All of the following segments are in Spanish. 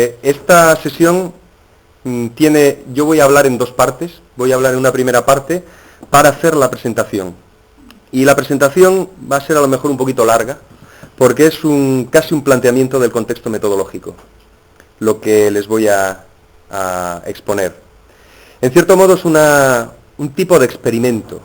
Esta sesión yo voy a hablar en dos partes. Voy a hablar en una primera parte para hacer la presentación. Y la presentación va a ser a lo mejor un poquito larga, porque es casi un planteamiento del contexto metodológico, lo que les voy a exponer. En cierto modo es un tipo de experimento.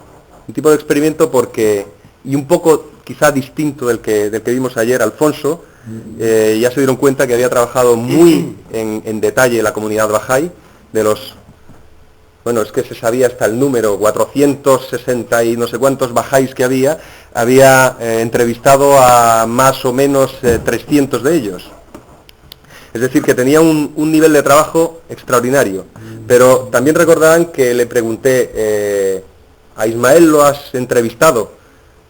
Un tipo de experimento porque, y un poco quizá distinto del que vimos ayer, Alfonso, ya se dieron cuenta que había trabajado muy en detalle la comunidad Bahá'í, es que se sabía hasta el número, 460 y no sé cuántos Bahá'ís que había entrevistado a más o menos 300 de ellos. Es decir, que tenía un nivel de trabajo extraordinario. Pero también recordarán que le pregunté, ¿a Ismael lo has entrevistado?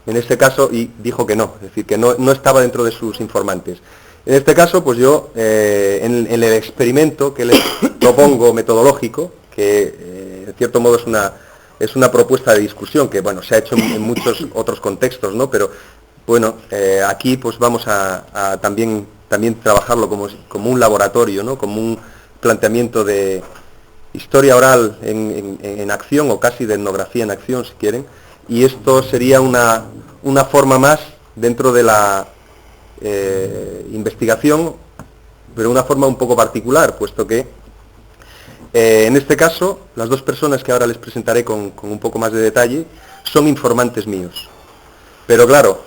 En este caso, y dijo que no, es decir, que no estaba dentro de sus informantes. En este caso, pues yo, en el experimento que les propongo metodológico, que en cierto modo es una propuesta de discusión, que bueno, se ha hecho en muchos otros contextos, ¿no? Pero bueno, aquí pues vamos a también trabajarlo como un laboratorio, ¿no? Como un planteamiento de historia oral en acción, o casi de etnografía en acción, si quieren. Y esto sería una forma más dentro de la investigación, pero una forma un poco particular, puesto que en este caso las dos personas que ahora les presentaré con un poco más de detalle son informantes míos. Pero claro,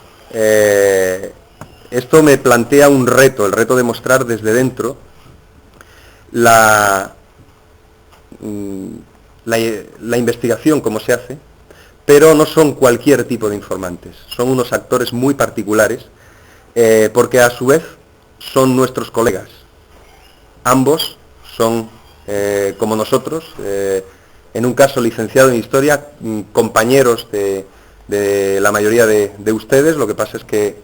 esto me plantea un reto, el reto de mostrar desde dentro la investigación como se hace, pero no son cualquier tipo de informantes, son unos actores muy particulares, porque a su vez son nuestros colegas. Ambos son, como nosotros, en un caso licenciado en Historia, compañeros de la mayoría de ustedes. Lo que pasa es que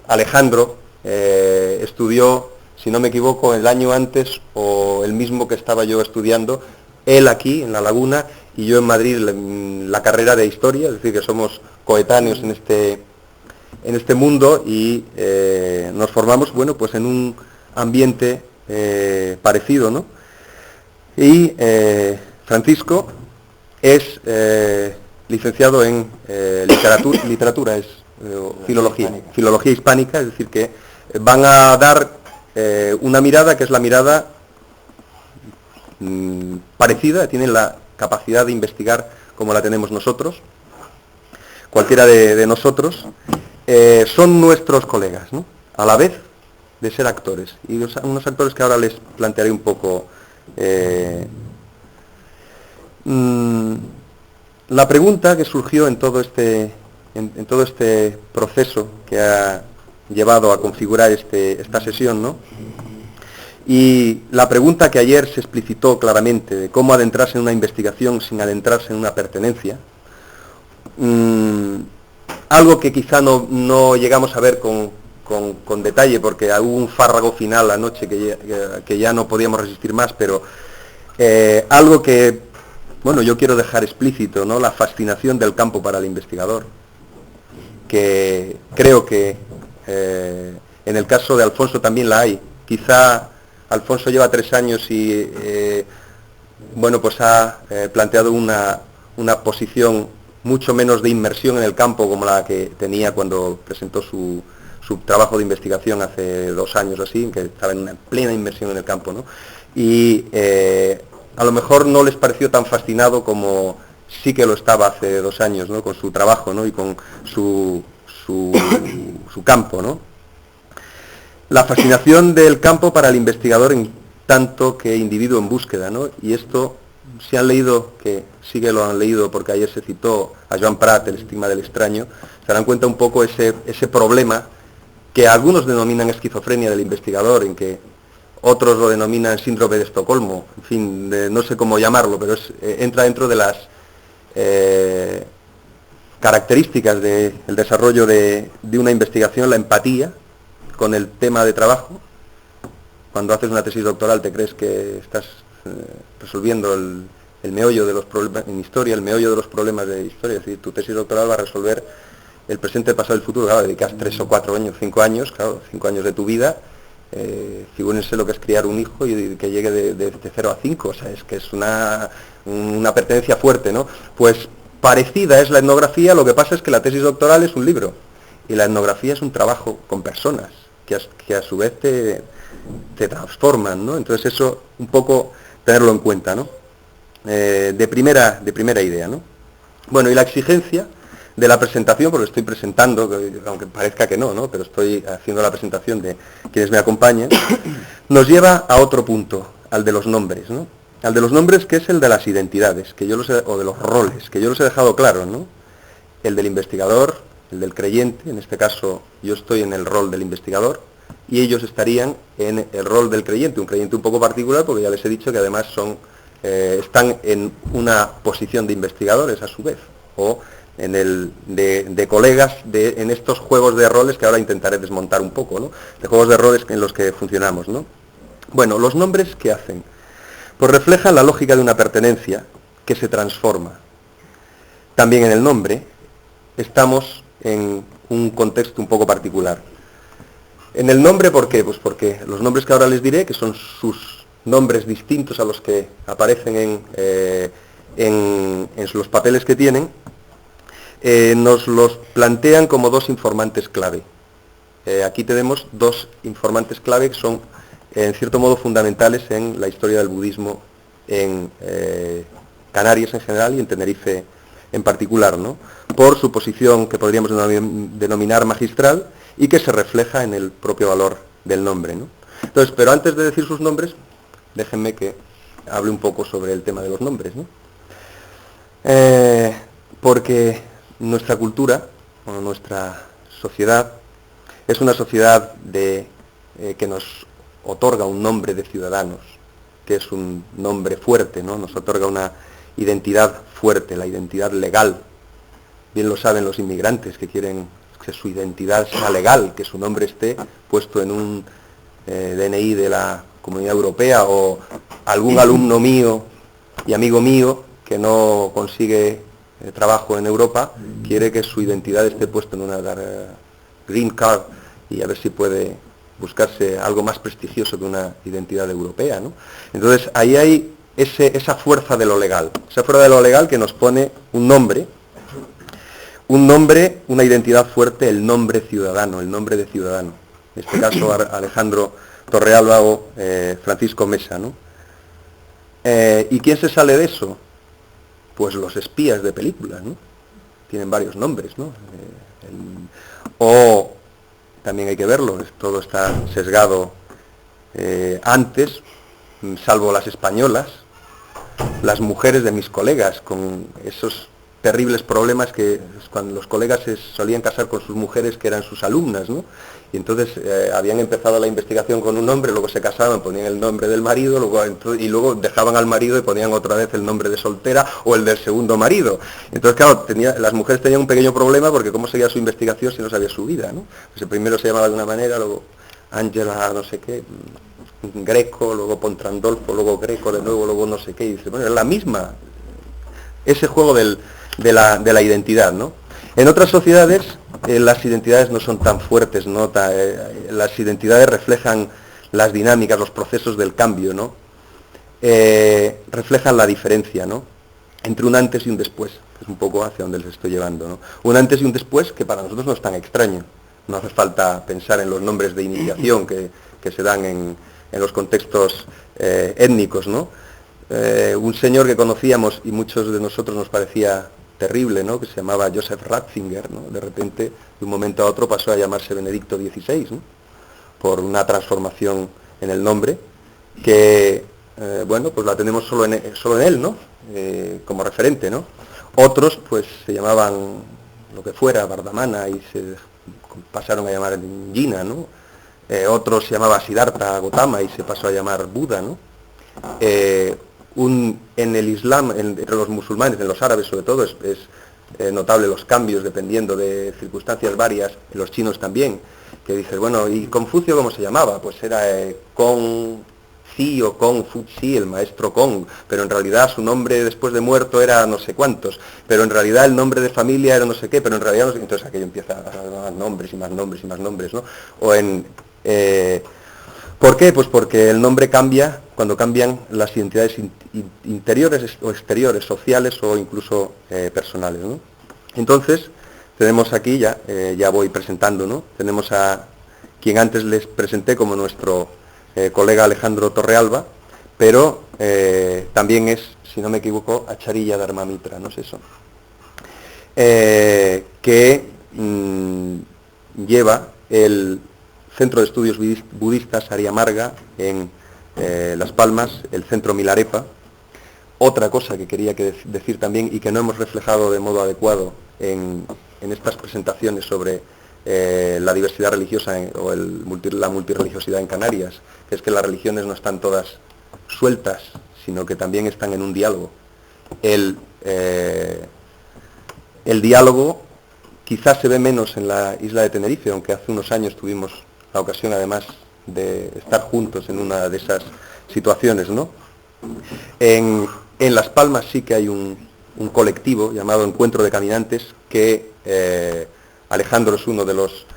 Alejandro estudió, si no me equivoco, el año antes o el mismo que estaba yo estudiando, él aquí, en La Laguna, y yo en Madrid la carrera de Historia, es decir, que somos coetáneos en este mundo y nos formamos, bueno, pues en un ambiente parecido, ¿no? Y Francisco es licenciado en literatura, es filología hispánica, es decir, que van a dar una mirada que es la mirada parecida, tienen la capacidad de investigar como la tenemos nosotros, cualquiera de nosotros. Son nuestros colegas, ¿no? A la vez de ser actores, y unos actores que ahora les plantearé un poco. La pregunta que surgió en todo este proceso que ha llevado a configurar esta sesión, ¿no? Y la pregunta que ayer se explicitó claramente, de cómo adentrarse en una investigación sin adentrarse en una pertenencia, algo que quizá no llegamos a ver con detalle, porque hubo un fárrago final anoche que ya no podíamos resistir más, pero algo que, bueno, yo quiero dejar explícito, ¿no? La fascinación del campo para el investigador, que creo que en el caso de Alfonso también la hay. Quizá Alfonso lleva 3 años y pues ha planteado una posición mucho menos de inmersión en el campo como la que tenía cuando presentó su trabajo de investigación hace 2 años o así, que estaba en una plena inmersión en el campo, ¿no? Y a lo mejor no les pareció tan fascinado como sí que lo estaba hace 2 años, ¿no? Con su trabajo, ¿no? Y con su campo, ¿no? La fascinación del campo para el investigador en tanto que individuo en búsqueda, ¿no? Y esto, si han leído, que sí que lo han leído porque ayer se citó a Joan Prat, El estigma del extraño, se darán cuenta un poco ese problema que algunos denominan esquizofrenia del investigador, en que otros lo denominan síndrome de Estocolmo, en fin, no sé cómo llamarlo, pero entra dentro de las características del desarrollo de una investigación, la empatía con el tema de trabajo. Cuando haces una tesis doctoral te crees que estás resolviendo el meollo de los problemas en historia, el meollo de los problemas de historia, es decir, tu tesis doctoral va a resolver el presente, el pasado y el futuro. Claro, dedicas 3 o 4 años, 5 años, claro, 5 años de tu vida, Figúrense lo que es criar un hijo y que llegue de 0 a 5, o sea, es que es una pertenencia fuerte, ¿no? Pues parecida es la etnografía, lo que pasa es que la tesis doctoral es un libro, y la etnografía es un trabajo con personas, que a su vez te transforman, ¿no? Entonces eso, un poco, tenerlo en cuenta, ¿no? De primera idea, ¿no? Bueno, y la exigencia de la presentación, porque estoy presentando, aunque parezca que no, ¿no? Pero estoy haciendo la presentación de quienes me acompañen, nos lleva a otro punto, al de los nombres, ¿no? Al de los nombres, que es el de las identidades, o de los roles, que yo los he dejado claros, ¿no? El del investigador, el del creyente, en este caso yo estoy en el rol del investigador, y ellos estarían en el rol del creyente, un creyente un poco particular, porque ya les he dicho que además están en una posición de investigadores a su vez, o de colegas en estos juegos de roles que ahora intentaré desmontar un poco, ¿no? De juegos de roles en los que funcionamos, ¿no? Bueno, los nombres, ¿qué hacen? Pues reflejan la lógica de una pertenencia que se transforma. También en el nombre estamos en un contexto un poco particular. En el nombre, ¿por qué? Pues porque los nombres que ahora les diré, que son sus nombres distintos a los que aparecen en los papeles que tienen, nos los plantean como dos informantes clave. Aquí tenemos dos informantes clave que son, en cierto modo, fundamentales en la historia del budismo en Canarias en general y en Tenerife en particular, ¿no? Por su posición que podríamos denominar magistral y que se refleja en el propio valor del nombre, ¿no? Entonces, pero antes de decir sus nombres, déjenme que hable un poco sobre el tema de los nombres, ¿no? Porque nuestra cultura, o nuestra sociedad, es una sociedad que nos otorga un nombre de ciudadanos, que es un nombre fuerte, ¿no? Nos otorga una identidad fuerte, la identidad legal. Bien lo saben los inmigrantes que quieren que su identidad sea legal, que su nombre esté puesto en un DNI de la Comunidad Europea, o algún alumno mío y amigo mío que no consigue trabajo en Europa quiere que su identidad esté puesta en una green card y a ver si puede buscarse algo más prestigioso que una identidad europea, ¿no? Entonces ahí hay esa fuerza de lo legal, que nos pone un nombre, una identidad fuerte, el nombre ciudadano, el nombre de ciudadano. En este caso Alejandro Torrealba o Francisco Mesa, ¿no? ¿Y quién se sale de eso? Pues los espías de películas, ¿no? Tienen varios nombres, ¿no? O también hay que verlo, todo está sesgado antes, salvo las españolas, las mujeres de mis colegas, con esos terribles problemas que cuando los colegas se solían casar con sus mujeres que eran sus alumnas, ¿no? Y entonces habían empezado la investigación con un nombre, luego se casaban, ponían el nombre del marido, y luego dejaban al marido y ponían otra vez el nombre de soltera o el del segundo marido. Entonces, claro, las mujeres tenían un pequeño problema porque cómo seguía su investigación si no sabía su vida, ¿no? Pues el primero se llamaba de una manera, luego Ángela no sé qué, Greco, luego Pontrandolfo, luego Greco de nuevo, luego no sé qué, y dice, bueno, es la misma, ese juego de la identidad, ¿no? En otras sociedades las identidades no son tan fuertes, ¿no? Las identidades reflejan las dinámicas, los procesos del cambio, ¿no? Reflejan la diferencia, ¿no? Entre un antes y un después, que es un poco hacia donde les estoy llevando, ¿no? Un antes y un después que para nosotros no es tan extraño. No hace falta pensar en los nombres de iniciación que se dan en los contextos étnicos, ¿no? Un señor que conocíamos y muchos de nosotros nos parecía terrible, ¿no? Que se llamaba Joseph Ratzinger, ¿no? De repente, de un momento a otro pasó a llamarse Benedicto XVI, ¿no? Por una transformación en el nombre que, bueno, pues la tenemos solo en él, ¿no? Como referente, ¿no? Otros, pues se llamaban lo que fuera, Bardamana, y se pasaron a llamar Gina, ¿no? Otros se llamaba Siddhartha Gautama y se pasó a llamar Buda, ¿no? En el Islam, entre los musulmanes, en los árabes sobre todo, es notable los cambios dependiendo de circunstancias varias, en los chinos también, que dices, bueno, ¿y Confucio cómo se llamaba? Pues era Kong Zi o Kong Fu Zi, el maestro Kong, pero en realidad su nombre después de muerto era no sé cuántos, pero en realidad el nombre de familia era no sé qué, pero en realidad no sé, entonces aquello empieza a dar más nombres y más nombres y más nombres, ¿no? O ¿Por qué? Pues porque el nombre cambia cuando cambian las identidades interiores o exteriores, sociales o incluso personales, ¿no? Entonces, tenemos aquí, ya voy presentando, ¿no? Tenemos a quien antes les presenté como nuestro colega Alejandro Torrealba, pero también es, si no me equivoco, Acharya Dharmamitra, ¿no es eso? Que lleva el Centro de Estudios Budistas Arya Marga en Las Palmas, el Centro Milarepa. Otra cosa que quería decir también y que no hemos reflejado de modo adecuado en estas presentaciones sobre la diversidad religiosa o la multirreligiosidad en Canarias, que es que las religiones no están todas sueltas, sino que también están en un diálogo. El diálogo quizás se ve menos en la isla de Tenerife, aunque hace unos años tuvimos la ocasión además de estar juntos en una de esas situaciones, ¿no? En Las Palmas sí que hay un colectivo llamado Encuentro de Caminantes que Alejandro es uno de los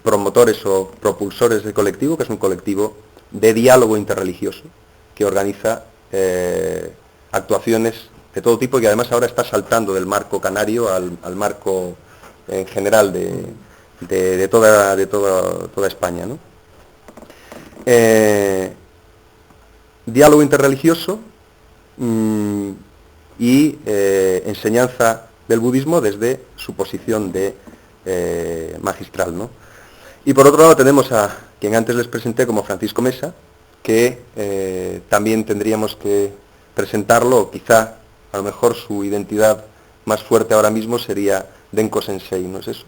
promotores o propulsores del colectivo, que es un colectivo de diálogo interreligioso que organiza actuaciones de todo tipo y que además ahora está saltando del marco canario al marco en general de toda España, ¿no? Diálogo interreligioso y enseñanza del budismo desde su posición de magistral, ¿no? Y por otro lado tenemos a quien antes les presenté como Francisco Mesa, que también tendríamos que presentarlo, quizá a lo mejor su identidad más fuerte ahora mismo sería Denko Sensei, ¿no es eso?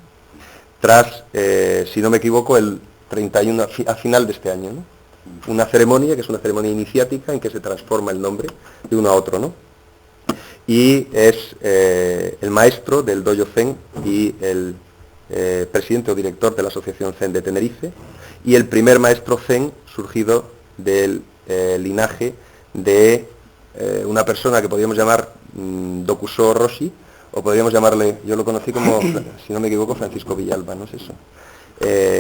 Tras, si no me equivoco, el 31 a final de este año, ¿no? Una ceremonia que es una ceremonia iniciática en que se transforma el nombre de uno a otro, ¿no? Y es el maestro del Dojo Zen y el presidente o director de la Asociación Zen de Tenerife y el primer maestro Zen surgido del linaje de una persona que podríamos llamar Dokuso Roshi, o podríamos llamarle, yo lo conocí como, si no me equivoco, Francisco Villalba, ¿no es eso?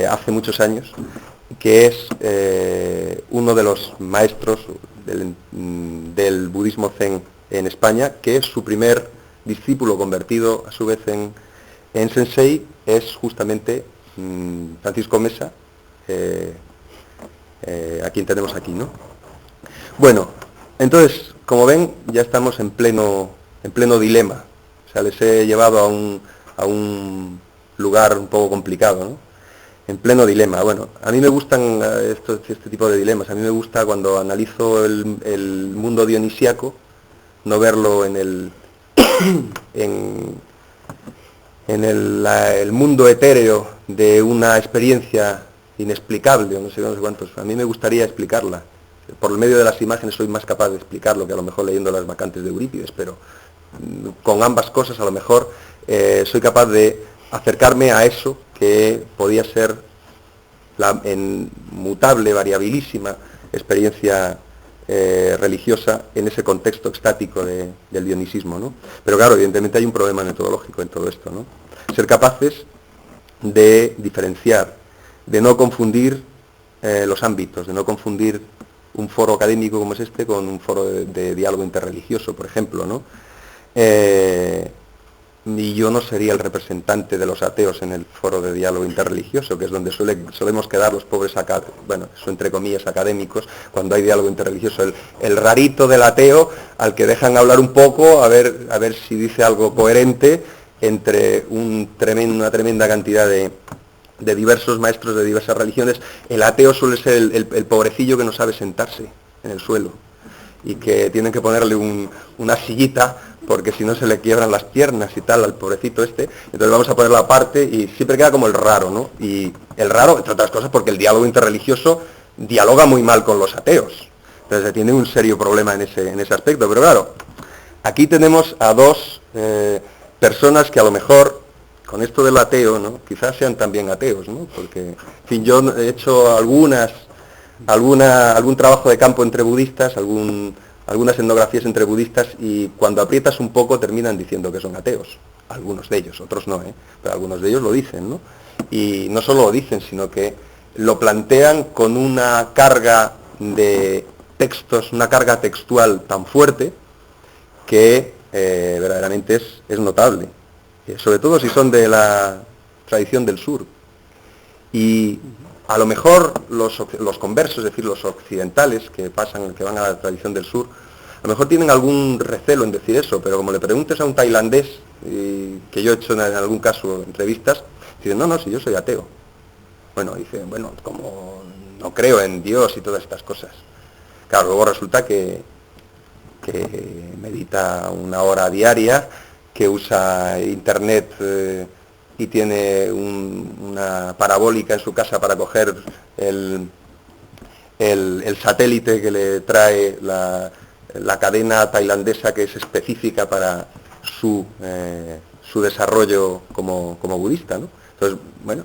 Hace muchos años, que es uno de los maestros del budismo Zen en España, que es su primer discípulo convertido a su vez en sensei, es justamente Francisco Mesa, a quien tenemos aquí, ¿no? Bueno, entonces, como ven, ya estamos en pleno dilema. O sea, les he llevado a un lugar un poco complicado, ¿no? En pleno dilema. Bueno, a mí me gustan este tipo de dilemas. A mí me gusta cuando analizo el mundo dionisiaco, no verlo en el mundo etéreo de una experiencia inexplicable, o no sé cuántos. A mí me gustaría explicarla. Por el medio de las imágenes soy más capaz de explicarlo que a lo mejor leyendo las vacantes de Eurípides, pero con ambas cosas a lo mejor soy capaz de acercarme a eso que podía ser la inmutable, variabilísima experiencia religiosa en ese contexto extático del dionisismo, ¿no? Pero claro, evidentemente hay un problema metodológico en todo esto, ¿no? Ser capaces de diferenciar, de no confundir los ámbitos, de no confundir un foro académico como es este con un foro de diálogo interreligioso, por ejemplo, ¿no? Y yo no sería el representante de los ateos en el foro de diálogo interreligioso, que es donde solemos quedar los pobres, bueno, eso entre comillas, académicos, cuando hay diálogo interreligioso, el rarito del ateo al que dejan hablar un poco, a ver si dice algo coherente entre una tremenda cantidad de diversos maestros de diversas religiones. El ateo suele ser el pobrecillo que no sabe sentarse en el suelo y que tienen que ponerle una sillita porque si no se le quiebran las piernas y tal al pobrecito este. Entonces vamos a ponerlo aparte y siempre queda como el raro, ¿no? Y el raro, entre otras cosas, porque el diálogo interreligioso dialoga muy mal con los ateos. Entonces tiene un serio problema en ese aspecto. Pero claro, aquí tenemos a dos personas que a lo mejor con esto del ateo, ¿no? Quizás sean también ateos, ¿no? Porque, en fin, yo he hecho algún trabajo de campo entre budistas, algunas etnografías entre budistas, y cuando aprietas un poco terminan diciendo que son ateos. Algunos de ellos, otros no, pero algunos de ellos lo dicen, ¿no? Y no solo lo dicen, sino que lo plantean con una carga de textos, una carga textual tan fuerte que verdaderamente es notable, sobre todo si son de la tradición del sur. Y a lo mejor los conversos, es decir, los occidentales que van a la tradición del sur, a lo mejor tienen algún recelo en decir eso, pero como le preguntes a un tailandés, que yo he hecho en algún caso entrevistas, dicen, no, si yo soy ateo. Bueno, dicen, como no creo en Dios y todas estas cosas. Claro, luego resulta que medita 1 hora diaria, que usa internet y tiene una parabólica en su casa para coger el satélite que le trae la cadena tailandesa, que es específica para su desarrollo como budista, ¿no? Entonces,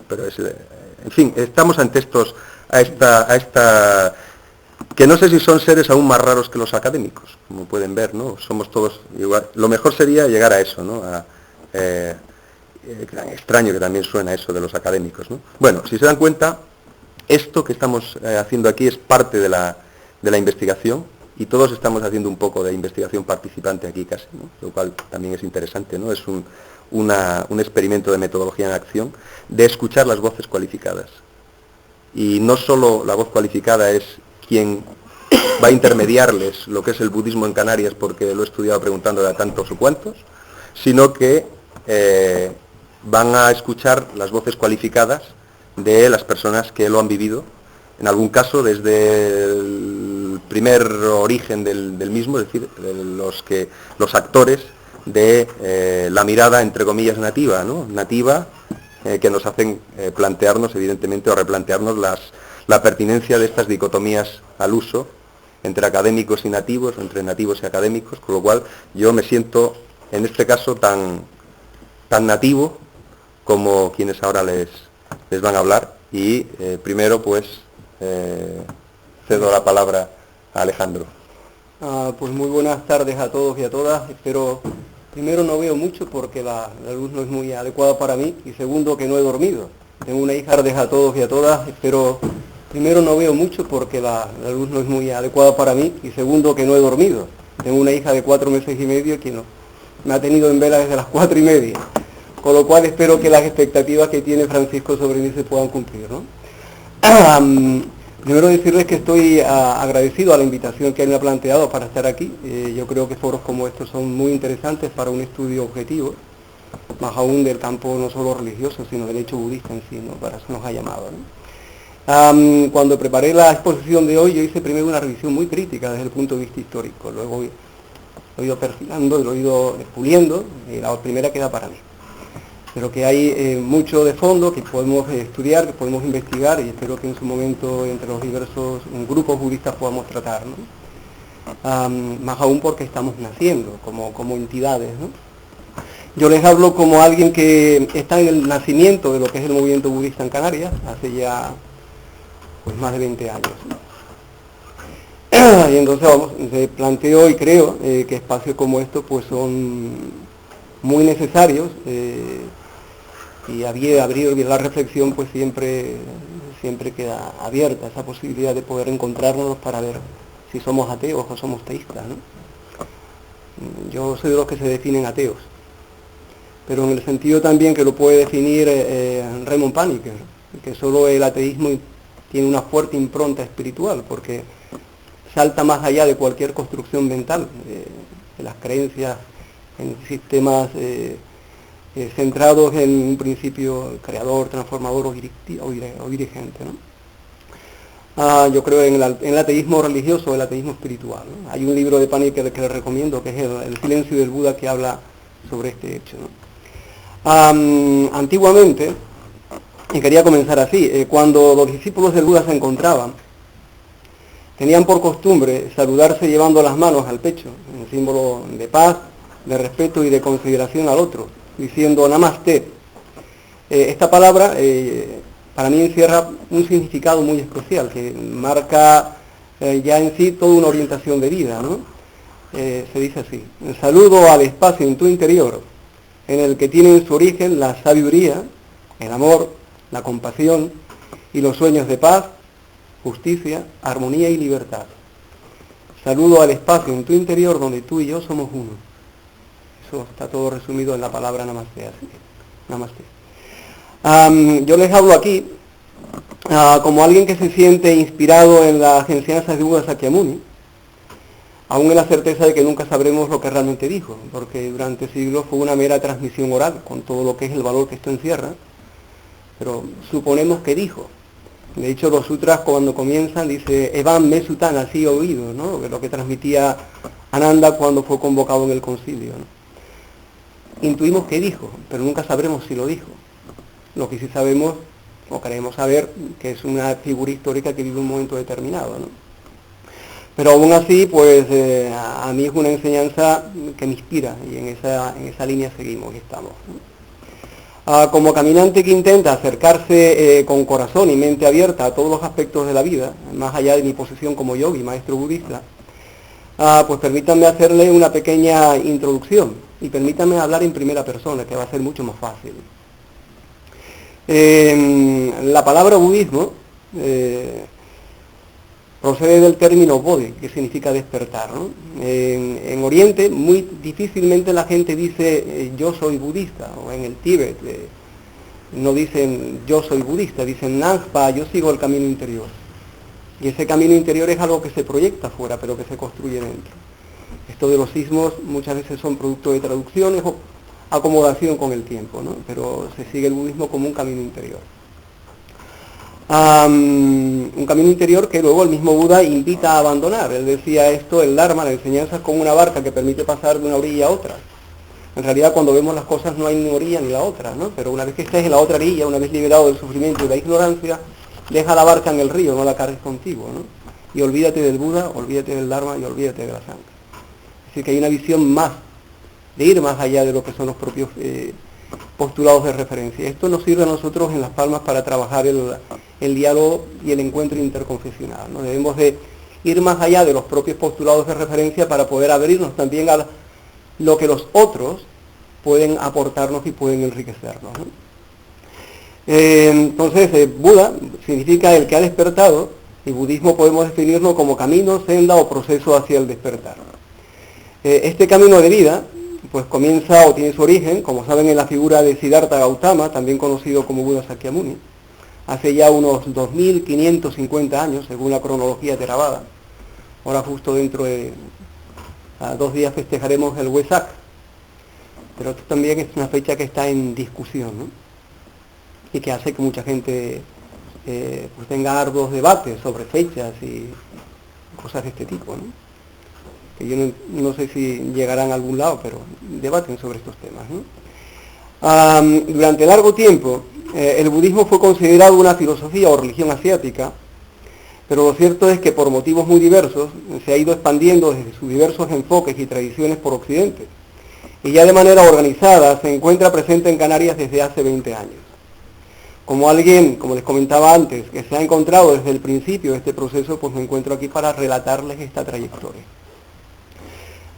pero en fin, estamos ante a esta que no sé si son seres aún más raros que los académicos, como pueden ver, ¿no? Somos todos igual. Lo mejor sería llegar a eso, ¿no? Extraño que también suena eso de los académicos, ¿no? Bueno, si se dan cuenta, esto que estamos haciendo aquí es parte de la investigación, y todos estamos haciendo un poco de investigación participante aquí casi, ¿no? Lo cual también es interesante, ¿no? Es un experimento de metodología en acción, de escuchar las voces cualificadas. Y no solo la voz cualificada es quien va a intermediarles lo que es el budismo en Canarias, porque lo he estudiado preguntándole a tantos o cuantos, sino que van a escuchar las voces cualificadas de las personas que lo han vivido, en algún caso desde el primer origen del mismo, es decir, los actores de la mirada, entre comillas, nativa, ¿no? Nativa, que nos hacen plantearnos, evidentemente, o replantearnos la pertinencia de estas dicotomías al uso entre académicos y nativos, entre nativos y académicos, con lo cual yo me siento, en este caso, tan nativo como quienes ahora les van a hablar. Y primero, pues, cedo la palabra a Alejandro. Pues muy buenas tardes a todos y a todas. Primero, no veo mucho porque la luz no es muy adecuada para mí, y segundo, que no he dormido. Tengo una hija, tardes a todos y a todas, pero primero no veo mucho porque la luz no es muy adecuada para mí, y segundo, que no he dormido. Tengo una hija de 4 meses y medio que me ha tenido en vela desde las 4:30, con lo cual espero que las expectativas que tiene Francisco sobre mí se puedan cumplir, ¿no? Primero decirles que estoy agradecido a la invitación que él me ha planteado para estar aquí. Yo creo que foros como estos son muy interesantes para un estudio objetivo, más aún del campo no solo religioso, sino del hecho budista en sí, ¿no? Para eso nos ha llamado, ¿no? Cuando preparé la exposición de hoy, yo hice primero una revisión muy crítica desde el punto de vista histórico, luego lo he ido perfilando, lo he ido puliendo, y la primera queda para mí. Pero que hay mucho de fondo que podemos estudiar, que podemos investigar, y espero que en su momento entre los diversos grupos budistas podamos tratar, ¿no? Más aún porque estamos naciendo como entidades, ¿no? Yo les hablo como alguien que está en el nacimiento de lo que es el movimiento budista en Canarias, hace ya pues más de 20 años, ¿no? Y entonces planteo y creo que espacios como estos pues son muy necesarios, y abrir la reflexión pues siempre queda abierta esa posibilidad de poder encontrarnos para ver si somos ateos o somos teístas, ¿no? Yo soy de los que se definen ateos, pero en el sentido también que lo puede definir Raymond Paniker, que solo el ateísmo tiene una fuerte impronta espiritual, porque salta más allá de cualquier construcción mental, de las creencias en sistemas centrados en un principio creador, transformador o dirigente, ¿no? Yo creo en el ateísmo religioso, el ateísmo espiritual, ¿no? Hay un libro de Paniker que les recomiendo, que es el Silencio del Buda, que habla sobre este hecho, ¿no? Antiguamente, y quería comenzar así, cuando los discípulos del Buda se encontraban, tenían por costumbre saludarse llevando las manos al pecho, en símbolo de paz, de respeto y de consideración al otro, diciendo Namaste. Esta palabra para mí encierra un significado muy especial, que marca ya en sí toda una orientación de vida, ¿no? Se dice así: saludo al espacio en tu interior, en el que tienen su origen la sabiduría, el amor, la compasión y los sueños de paz, justicia, armonía y libertad. Saludo al espacio en tu interior donde tú y yo somos uno. Eso está todo resumido en la palabra Namaste. Así que, Namaste. Yo les hablo aquí como alguien que se siente inspirado en las enseñanzas de Buda Sakyamuni, aún en la certeza de que nunca sabremos lo que realmente dijo, porque durante siglos fue una mera transmisión oral, con todo lo que es el valor que esto encierra, pero suponemos que dijo. De hecho, los sutras cuando comienzan dice Evam me sutan, así oído, ¿no? Lo que transmitía Ananda cuando fue convocado en el concilio, ¿no? Intuimos que dijo, pero nunca sabremos si lo dijo. Lo que sí sabemos, o queremos saber, que es una figura histórica que vive un momento determinado, ¿no? Pero aún así, pues a mí es una enseñanza que me inspira, y en esa línea seguimos y estamos, ¿no? Como caminante que intenta acercarse con corazón y mente abierta a todos los aspectos de la vida, más allá de mi posición como yogi, maestro budista, pues permítanme hacerle una pequeña introducción y permítanme hablar en primera persona, que va a ser mucho más fácil. La palabra budismo procede del término bodhi, que significa despertar, ¿no? En Oriente muy difícilmente la gente dice yo soy budista, o en el Tíbet no dicen yo soy budista, dicen Nangpa, yo sigo el camino interior. Y ese camino interior es algo que se proyecta afuera, pero que se construye dentro. Esto de los sismos muchas veces son producto de traducciones o acomodación con el tiempo, ¿no? Pero se sigue el budismo como un camino interior. Un camino interior que luego el mismo Buda invita a abandonar. Él decía esto, el Dharma, la enseñanza es como una barca que permite pasar de una orilla a otra. En realidad cuando vemos las cosas no hay ni orilla ni la otra, ¿no? Pero una vez que estés en la otra orilla, una vez liberado del sufrimiento y de la ignorancia, deja la barca en el río, no la cargues contigo, ¿no? Y olvídate del Buda, olvídate del Dharma y olvídate de la sangre. Es decir, que hay una visión más, de ir más allá de lo que son los propios postulados de referencia. Esto nos sirve a nosotros en Las Palmas para trabajar el diálogo y el encuentro interconfesional, ¿no? Debemos de ir más allá de los propios postulados de referencia para poder abrirnos también a lo que los otros pueden aportarnos y pueden enriquecernos, ¿no? Entonces, Buda significa el que ha despertado, y budismo podemos definirlo como camino, senda o proceso hacia el despertar. Este camino de vida pues comienza o tiene su origen, como saben, en la figura de Siddhartha Gautama, también conocido como Buda Sakyamuni, hace ya unos 2550 años, según la cronología Theravada. Ahora justo dentro de 2 días festejaremos el Wesak, pero esto también es una fecha que está en discusión, ¿no? Y que hace que mucha gente pues tenga arduos debates sobre fechas y cosas de este tipo, ¿no? Que yo no sé si llegarán a algún lado, pero debaten sobre estos temas, ¿no? Durante largo tiempo, el budismo fue considerado una filosofía o religión asiática, pero lo cierto es que por motivos muy diversos se ha ido expandiendo desde sus diversos enfoques y tradiciones por Occidente, y ya de manera organizada se encuentra presente en Canarias desde hace 20 años. Como alguien, como les comentaba antes, que se ha encontrado desde el principio de este proceso, pues me encuentro aquí para relatarles esta trayectoria.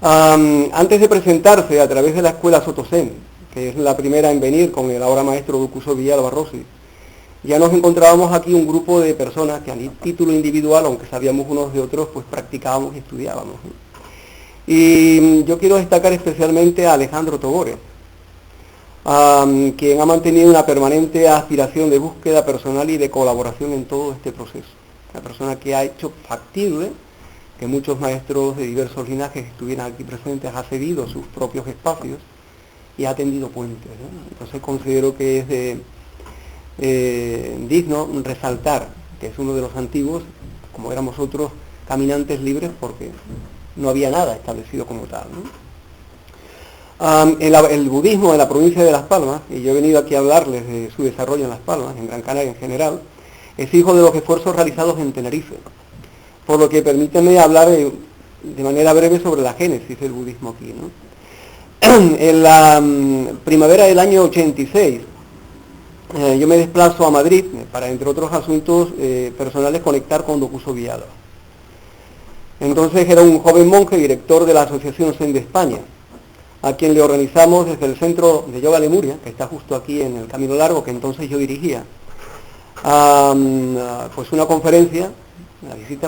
Antes de presentarse a través de la escuela Soto-Zen, que es la primera en venir con el ahora maestro Dokuso Villalba Rossi, ya nos encontrábamos aquí un grupo de personas que a título individual, aunque sabíamos unos de otros, pues practicábamos y estudiábamos, ¿no? Y yo quiero destacar especialmente a Alejandro Togore, quien ha mantenido una permanente aspiración de búsqueda personal y de colaboración en todo este proceso. Una persona que ha hecho factible que muchos maestros de diversos linajes estuvieran aquí presentes, ha cedido sus propios espacios y ha tendido puentes, ¿no? Entonces considero que es digno resaltar que es uno de los antiguos, como éramos otros, caminantes libres, porque no había nada establecido como tal, ¿no? El budismo en la provincia de Las Palmas, y yo he venido aquí a hablarles de su desarrollo en Las Palmas, en Gran Canaria en general, es hijo de los esfuerzos realizados en Tenerife. Por lo que permítanme hablar de manera breve sobre la génesis del budismo aquí, ¿no? En la primavera del año 86, yo me desplazo a Madrid para, entre otros asuntos personales, conectar con Dokuso Villalba. Entonces era un joven monje, director de la Asociación Zen de España, a quien le organizamos desde el Centro de Yoga Lemuria, que está justo aquí en el Camino Largo, que entonces yo dirigía, pues una conferencia,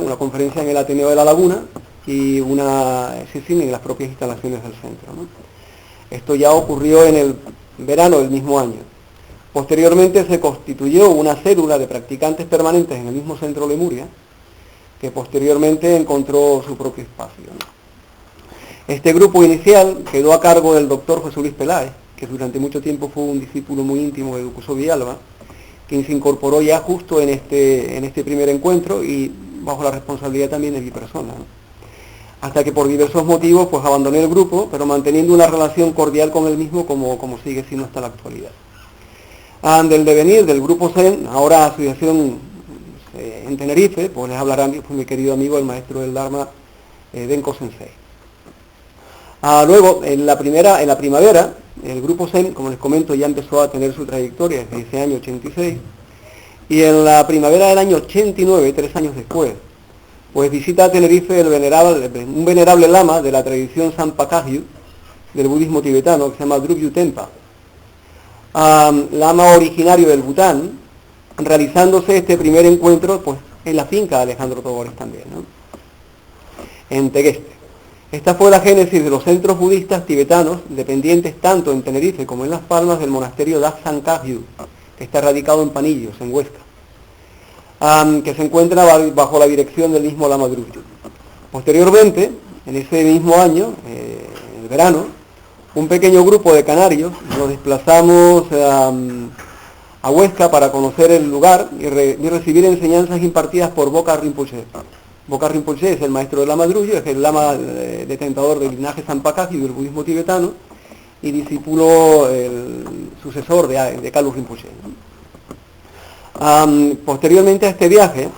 una conferencia en el Ateneo de La Laguna y una sesión en las propias instalaciones del centro, ¿no? Esto ya ocurrió en el verano del mismo año. Posteriormente se constituyó una célula de practicantes permanentes en el mismo centro Lemuria, que posteriormente encontró su propio espacio, ¿no? Este grupo inicial quedó a cargo del doctor José Luis Peláez, que durante mucho tiempo fue un discípulo muy íntimo de Ducuso Villalba, quien se incorporó ya justo en este primer encuentro y bajo la responsabilidad también de mi persona, ¿no? Hasta que por diversos motivos pues abandoné el grupo, pero manteniendo una relación cordial con él mismo como sigue siendo hasta la actualidad. Del devenir del grupo Zen, ahora asociación en Tenerife, pues les hablará mi querido amigo, el maestro del Dharma, Denko Sensei. Luego, en la primavera, el grupo Zen, como les comento, ya empezó a tener su trayectoria desde ese año 86, y en la primavera del año 89, 3 años después, pues visita a Tenerife un venerable lama de la tradición Sampa Kagyu, del budismo tibetano, que se llama Drupyu Tempa, lama originario del Bután, realizándose este primer encuentro pues en la finca de Alejandro Togores también, ¿no? En Tegueste. Esta fue la génesis de los centros budistas tibetanos, dependientes tanto en Tenerife como en Las Palmas del monasterio Daksan Kagyu, que está radicado en Panillos, en Huesca, que se encuentra bajo la dirección del mismo Lama Drupyu. Posteriormente, en ese mismo año, en el verano, un pequeño grupo de canarios nos desplazamos a Huesca para conocer el lugar y recibir enseñanzas impartidas por Boka Rinpoche. Boka Rinpoche es el maestro del Lama Drupyu, es el lama detentador del linaje Sampa Kagyu del budismo tibetano y discípulo, el sucesor de Kalu Rinpoche. Posteriormente a este viaje,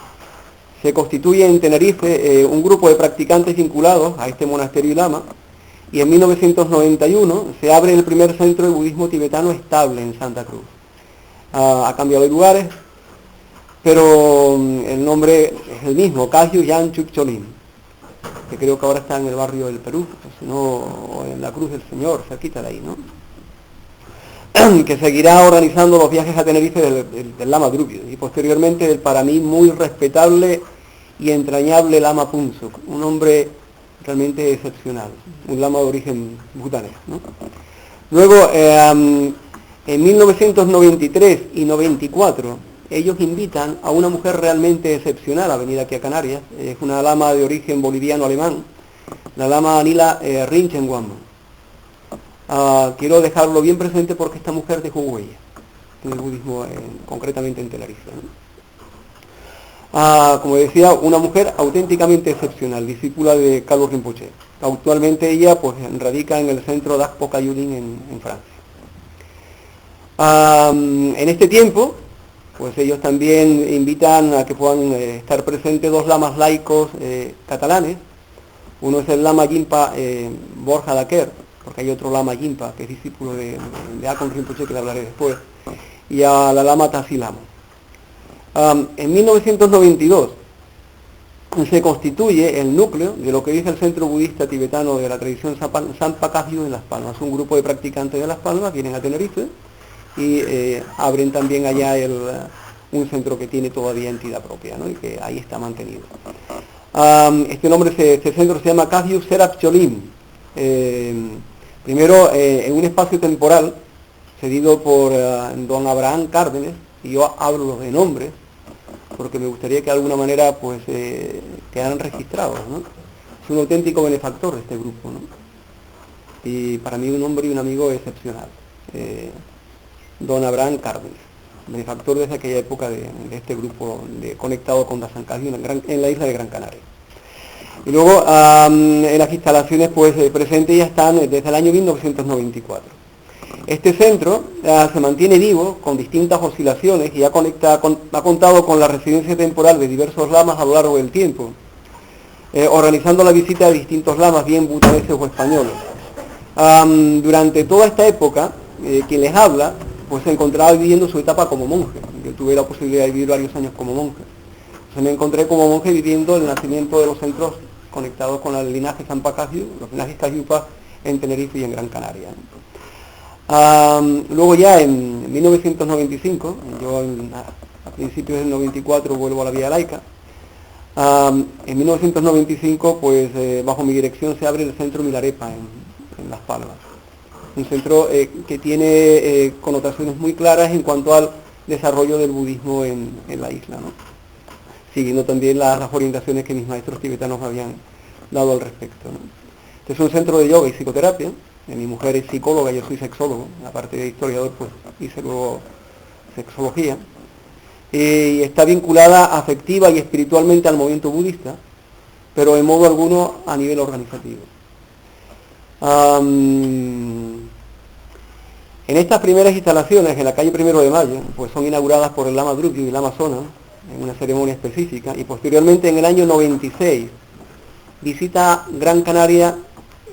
se constituye en Tenerife un grupo de practicantes vinculados a este monasterio y lama, y en 1991 se abre el primer centro de budismo tibetano estable en Santa Cruz. Ha cambiado de lugares, pero el nombre es el mismo, Kagyu Yanchuk Cholim, que creo que ahora está en el barrio del Perú, o en la Cruz del Señor, cerquita de ahí, ¿no? Que seguirá organizando los viajes a Tenerife del Lama Drupyu, y posteriormente del para mí muy respetable y entrañable Lama Punsuk, un hombre realmente excepcional, un lama de origen bhutanés, ¿no? Luego, en 1993 y 94, ellos invitan a una mujer realmente excepcional a venir aquí a Canarias. Es una lama de origen boliviano-alemán, la lama Anila Rinchen-Wamba. Quiero dejarlo bien presente porque esta mujer dejó huella en el budismo, concretamente en Tenerife, ¿no? Como decía, una mujer auténticamente excepcional, discípula de Kalu Rinpoche. Actualmente ella pues radica en el centro Dakpo Kayudin en Francia. En este tiempo, pues ellos también invitan a que puedan estar presentes 2 lamas laicos catalanes. Uno es el lama Yimpa Borja Daquer, porque hay otro lama Yimpa que es discípulo de Akon Rinpoche, que le hablaré después, y a la lama Tasilama. En 1992 se constituye el núcleo de lo que es el Centro Budista Tibetano de la tradición Sampa Kagyu en Las Palmas. Un grupo de practicantes de Las Palmas vienen a Tenerife y abren también allá un centro que tiene todavía entidad propia, ¿no? Y que ahí está mantenido. Este centro se llama Kagyu Serap Cholim, primero en un espacio temporal cedido por don Abraham Cárdenas, y yo hablo de nombres porque me gustaría que de alguna manera pues quedaran registrados, ¿no? Es un auténtico benefactor de este grupo, ¿no? Y para mí un hombre y un amigo excepcional, don Abraham Cárdenas, benefactor desde aquella época de este grupo conectado con Daksan Kagyu en la isla de Gran Canaria. Y luego en las instalaciones pues presentes ya están desde el año 1994. Este centro se mantiene vivo con distintas oscilaciones y ha contado con la residencia temporal de diversos lamas a lo largo del tiempo, organizando la visita de distintos lamas, bien butaneses o españoles. Durante toda esta época, quien les habla, pues se encontraba viviendo su etapa como monje. Yo tuve la posibilidad de vivir varios años como monje. Me encontré como monje viviendo el nacimiento de los centros conectados con el linaje Sampa Kagyu, los linajes Kagyupa en Tenerife y en Gran Canaria. Luego ya en 1995, yo principios del 94 vuelvo a la Vía Laica. En 1995, pues bajo mi dirección se abre el Centro Milarepa en Las Palmas. Un centro que tiene connotaciones muy claras en cuanto al desarrollo del budismo en la isla, ¿no? Siguiendo también las orientaciones que mis maestros tibetanos me habían dado al respecto, ¿no? Este es un centro de yoga y psicoterapia. Mi mujer es psicóloga, yo soy sexólogo, aparte de historiador, pues hice luego sexología. Y está vinculada afectiva y espiritualmente al movimiento budista, pero en modo alguno a nivel organizativo. En estas primeras instalaciones, en la calle 1 de Mayo, pues son inauguradas por el Lama Drukgyal y el Lama Sona, en una ceremonia específica, y posteriormente en el año 96 visita Gran Canaria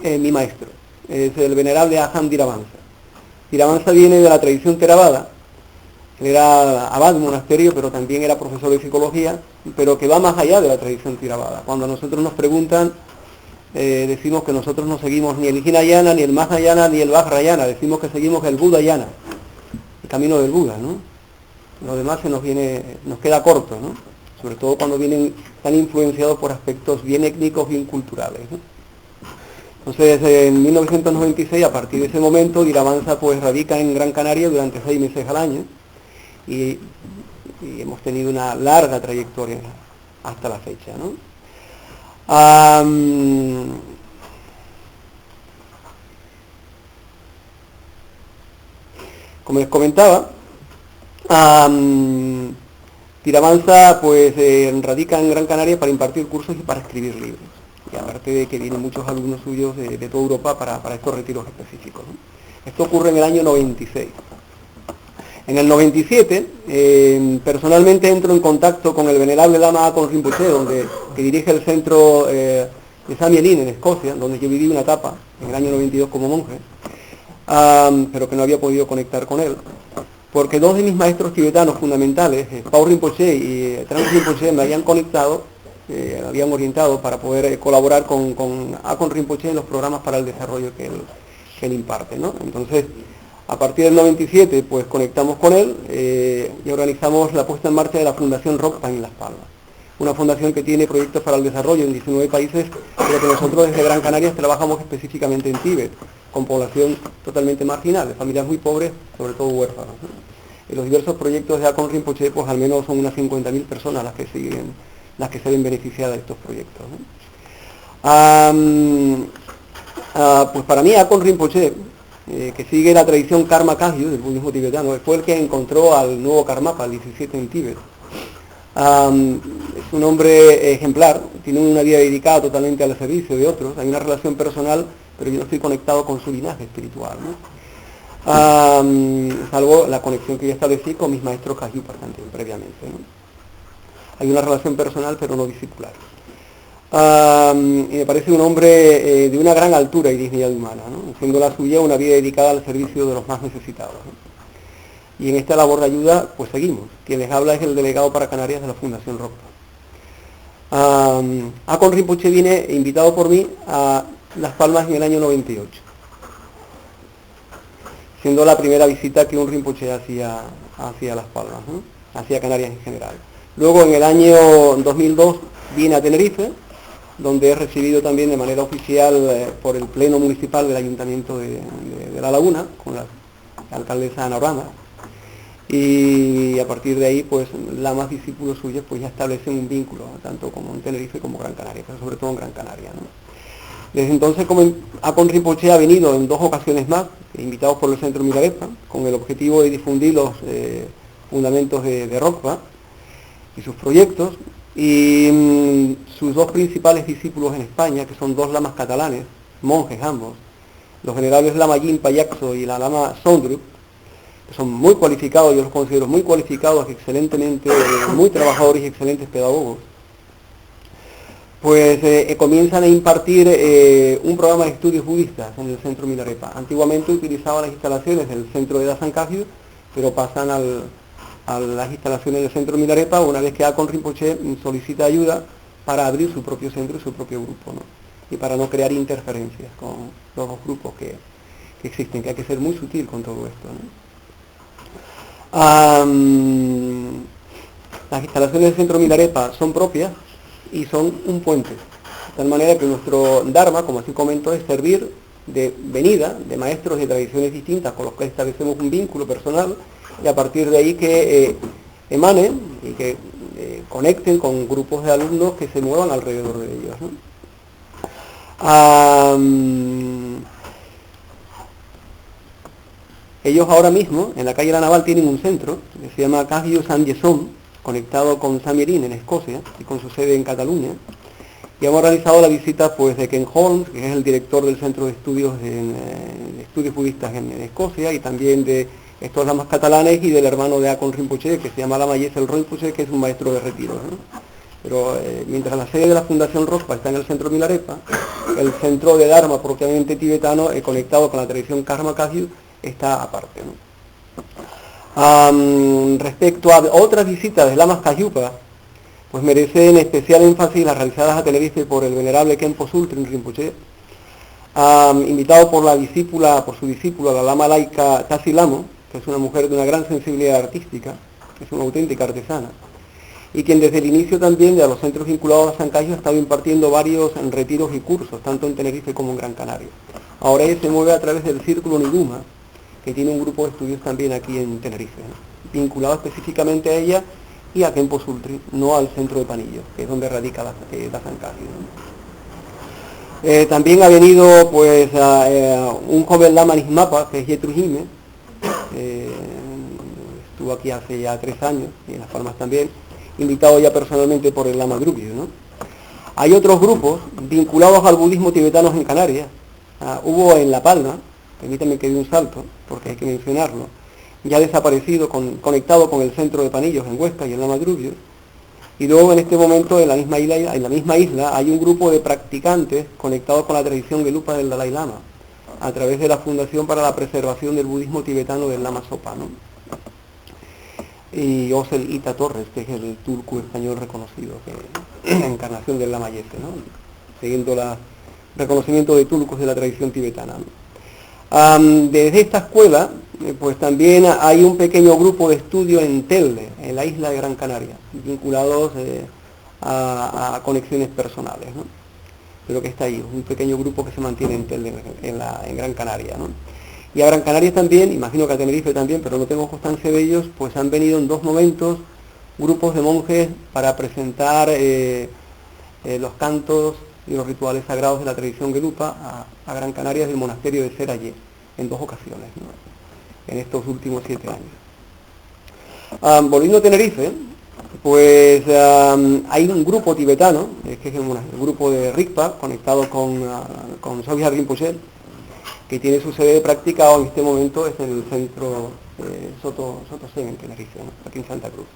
mi maestro, es el venerable Ajahn Dhiramansa. Dhiramansa viene de la tradición Theravada. Él era abad de monasterio, pero también era profesor de psicología, pero que va más allá de la tradición Theravada. Cuando a nosotros nos preguntan, decimos que nosotros no seguimos ni el Hinayana, ni el Mahayana, ni el Vajrayana, decimos que seguimos el Budayana, el camino del Buda, ¿no? Lo demás nos queda corto, ¿no? Sobre todo cuando están influenciados por aspectos bien étnicos, bien culturales, ¿no? Entonces, en 1996, a partir de ese momento, Dhiramansa pues radica en Gran Canaria durante 6 meses al año, y hemos tenido una larga trayectoria hasta la fecha, ¿no? Como les comentaba, Dhiramansa pues radica en Gran Canaria para impartir cursos y para escribir libros. Y aparte de que vienen muchos alumnos suyos de toda Europa para estos retiros específicos, ¿no? Esto ocurre en el año 96. En el 97, personalmente entro en contacto con el venerable Lama Akon Rinpoche, que dirige el centro de Samielin en Escocia, donde yo viví una etapa en el año 92 como monje, pero que no había podido conectar con él, porque dos de mis maestros tibetanos fundamentales, Pao Rinpoche y Trang Rinpoche, me habían conectado, me habían orientado para poder colaborar con Akon Rinpoche en los programas para el desarrollo que él imparte, ¿no? Entonces, a partir del 97, pues conectamos con él y organizamos la puesta en marcha de la Fundación Rokpa en Las Palmas. Una fundación que tiene proyectos para el desarrollo en 19 países, pero que nosotros desde Gran Canaria trabajamos específicamente en Tíbet, con población totalmente marginal, de familias muy pobres, sobre todo huérfanos, ¿no? Y los diversos proyectos de Akon Rinpoche, pues al menos son unas 50.000 personas las que se ven beneficiadas de estos proyectos, ¿no? Pues para mí Akon Rinpoche, que sigue la tradición Karma Kagyu del budismo tibetano, fue el que encontró al nuevo Karmapa, el 17 en Tíbet. Es un hombre ejemplar, tiene una vida dedicada totalmente al servicio de otros, hay una relación personal, pero yo no estoy conectado con su linaje espiritual, ¿no? Salvo la conexión que yo establecí con mis maestros Kagyu previamente, ¿no? Hay una relación personal, pero no discipular. Y me parece un hombre de una gran altura y dignidad humana, ¿no? Siendo la suya una vida dedicada al servicio de los más necesitados, ¿no? Y en esta labor de ayuda, pues seguimos. Quien les habla es el delegado para Canarias de la Fundación Rokpa. Akon Rinpoche viene invitado por mí a Las Palmas en el año 98, siendo la primera visita que un Rinpoche hacía Las Palmas, ¿no? Hacia Canarias en general. Luego, en el año 2002, viene a Tenerife, donde es recibido también de manera oficial por el Pleno Municipal del Ayuntamiento de La Laguna, con la alcaldesa Ana Orama. Y a partir de ahí, pues, lamas discípulos suyos pues ya establecen un vínculo, tanto como en Tenerife como en Gran Canaria, pero sobre todo en Gran Canaria, ¿no? Desde entonces, Akon Rinpoche ha venido en 2 ocasiones más, invitados por el Centro Milarepa, con el objetivo de difundir los fundamentos de Rokpa y sus proyectos, y sus 2 principales discípulos en España, que son 2 lamas catalanes, monjes ambos, los venerables Lama Yinpa Yakso y la Lama Sondrup, que son muy cualificados, yo los considero muy cualificados, excelentemente, muy trabajadores y excelentes pedagogos, pues comienzan a impartir un programa de estudios budistas en el Centro Milarepa. Antiguamente utilizaban las instalaciones del Centro de Dasan Kagyu, pero pasan a las instalaciones del Centro Milarepa una vez que Akon Rinpoche solicita ayuda para abrir su propio centro y su propio grupo, ¿no? Y para no crear interferencias con los 2 grupos que existen, que hay que ser muy sutil con todo esto, ¿no? Las instalaciones del Centro Milarepa son propias y son un puente. De tal manera que nuestro Dharma, como así comento, es servir de venida de maestros de tradiciones distintas con los que establecemos un vínculo personal y a partir de ahí que emanen y que conecten con grupos de alumnos que se muevan alrededor de ellos, ¿no? Ellos ahora mismo, en la calle La Naval, tienen un centro que se llama Casio San Gesson, conectado con St. Mirren en Escocia y con su sede en Cataluña. Y hemos realizado la visita pues de Ken Holmes, que es el director del Centro de Estudios Estudios Budistas en Escocia, y también de estos lamas catalanes y del hermano de Akon Rinpoche, que se llama Lama Yesel Rinpoche, que es un maestro de retiro, ¿no? Pero mientras la sede de la Fundación Rospa está en el Centro Milarepa, el centro de Dharma propiamente tibetano, conectado con la tradición Karma Kagyu, está aparte, ¿no? Respecto a otras visitas de lamas Kagyupa, pues merecen especial énfasis las realizadas a Tenerife por el venerable Khenpo Sultrin Rinpoche, invitado por su discípula, la lama laica Tassi Lamo, que es una mujer de una gran sensibilidad artística, que es una auténtica artesana, y quien desde el inicio también de los centros vinculados a San Cayo ha estado impartiendo varios retiros y cursos, tanto en Tenerife como en Gran Canaria. Ahora ella se mueve a través del Círculo Niduma, que tiene un grupo de estudios también aquí en Tenerife, ¿no? Vinculado específicamente a ella y a Khenpo Sultrin, no al centro de Panillo, que es donde radica la San Cayo, ¿no? También ha venido pues un joven lama Nismapa, que es Yetru Hime, estuvo aquí hace ya 3 años, y en Las Palmas también, invitado ya personalmente por el lama Grubio, ¿no? Hay otros grupos vinculados al budismo tibetano en Canarias. Hubo en La Palma, permítanme que dé un salto, porque hay que mencionarlo, ya desaparecido, conectado con el centro de Panillos en Huesca y el lama Grubio. Y luego en este momento en la misma isla hay un grupo de practicantes conectados con la tradición gelupa del Dalai Lama, a través de la Fundación para la Preservación del Budismo Tibetano del Lama Zopa, ¿no? Y Osel Ita Torres, que es el turco español reconocido, que la encarnación del Lama Yese, ¿no? Siguiendo el reconocimiento de turcos de la tradición tibetana, ¿no? Desde esta escuela, pues también hay un pequeño grupo de estudio en Telde, en la isla de Gran Canaria, vinculados a conexiones personales, ¿no? Pero que está ahí, un pequeño grupo que se mantiene en Telde, en Gran Canaria, ¿no? Y a Gran Canaria también, imagino que a Tenerife también, pero no tengo constancia de ellos, pues han venido en 2 momentos grupos de monjes para presentar los cantos y los rituales sagrados de la tradición gelupa a Gran Canaria del monasterio de Serayé, en 2 ocasiones, ¿no? En estos últimos 7 años. Volviendo a Tenerife, pues hay un grupo tibetano, que es el grupo de Rigpa, conectado con Sogyal Rinpoche, que tiene su sede de práctica en este momento es en el centro Soto Sen, en Tenerife, ¿no? Aquí en Santa Cruz.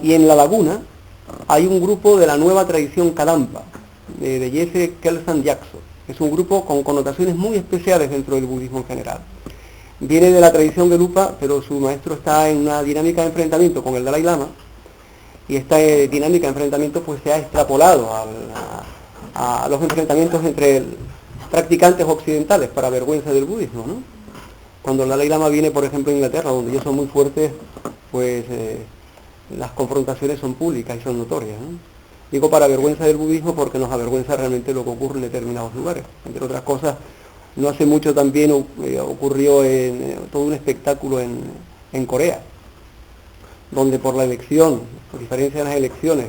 Y en La Laguna hay un grupo de la nueva tradición Kadampa, de Jesse Kelsan Yakso. Es un grupo con connotaciones muy especiales dentro del budismo en general. Viene de la tradición gelupa, pero su maestro está en una dinámica de enfrentamiento con el Dalai Lama, y esta dinámica de enfrentamiento pues se ha extrapolado a los enfrentamientos entre practicantes occidentales, para vergüenza del budismo, ¿no? Cuando el Dalai Lama viene, por ejemplo, a Inglaterra, donde ellos son muy fuertes, pues las confrontaciones son públicas y son notorias, ¿no? Digo para vergüenza del budismo porque nos avergüenza realmente lo que ocurre en determinados lugares. Entre otras cosas, no hace mucho también ocurrió todo un espectáculo en Corea, donde por la elección, por diferencia de las elecciones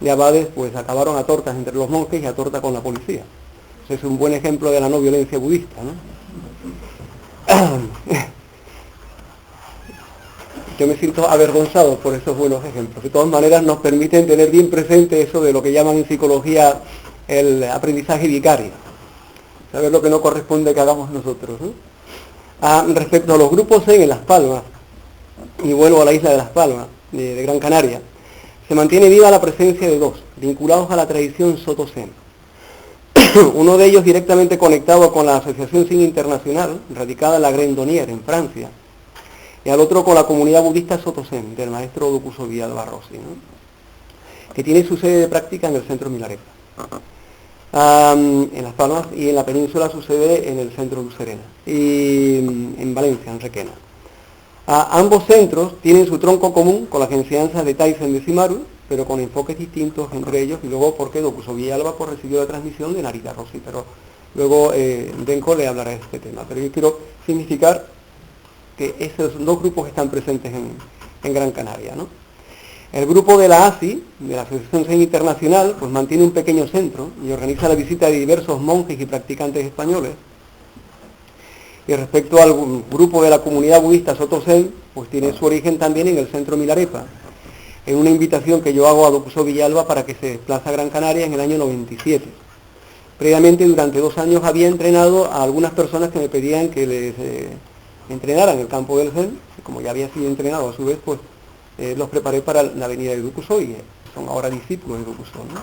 de abades, pues acabaron a tortas entre los monjes y a torta con la policía. Es un buen ejemplo de la no violencia budista, ¿no? Yo me siento avergonzado por esos buenos ejemplos. De todas maneras nos permiten tener bien presente eso de lo que llaman en psicología el aprendizaje vicario. Saber lo que no corresponde que hagamos nosotros, ¿no? Respecto a los grupos Zen en Las Palmas, y vuelvo a la isla de Las Palmas, de Gran Canaria, se mantiene viva la presencia de 2, vinculados a la tradición Soto Zen. Uno de ellos directamente conectado con la Asociación Zen Internacional, radicada en la Grendonière, en Francia, y al otro con la comunidad budista Soto Zen, del maestro Dokuso Villalba Rossi, ¿no? Que tiene su sede de práctica en el centro Milarepa. En Las Palmas y en la península su sede en el centro Luz Serena, y en Valencia, en Requena. Ambos centros tienen su tronco común con las enseñanzas de Taisen de Simaru, pero con enfoques distintos entre ellos, y luego porque Dokuso Villalba pues, recibió la transmisión de Narita Rossi, pero luego Denko le hablará de este tema. Pero yo quiero significar que esos dos grupos están presentes en Gran Canaria, ¿no? El grupo de la ASI, de la Asociación Zen Internacional, pues mantiene un pequeño centro y organiza la visita de diversos monjes y practicantes españoles. Y respecto al grupo de la comunidad budista Soto Zen, pues tiene su origen también en el centro Milarepa, en una invitación que yo hago a Dokuso Villalba para que se desplace a Gran Canaria en el año 97. Previamente, durante 2 años, había entrenado a algunas personas que me pedían que les entrenaran en el campo del Zen, y como ya había sido entrenado a su vez, pues los preparé para la venida de Dokuso y son ahora discípulos de Dokuso, ¿no?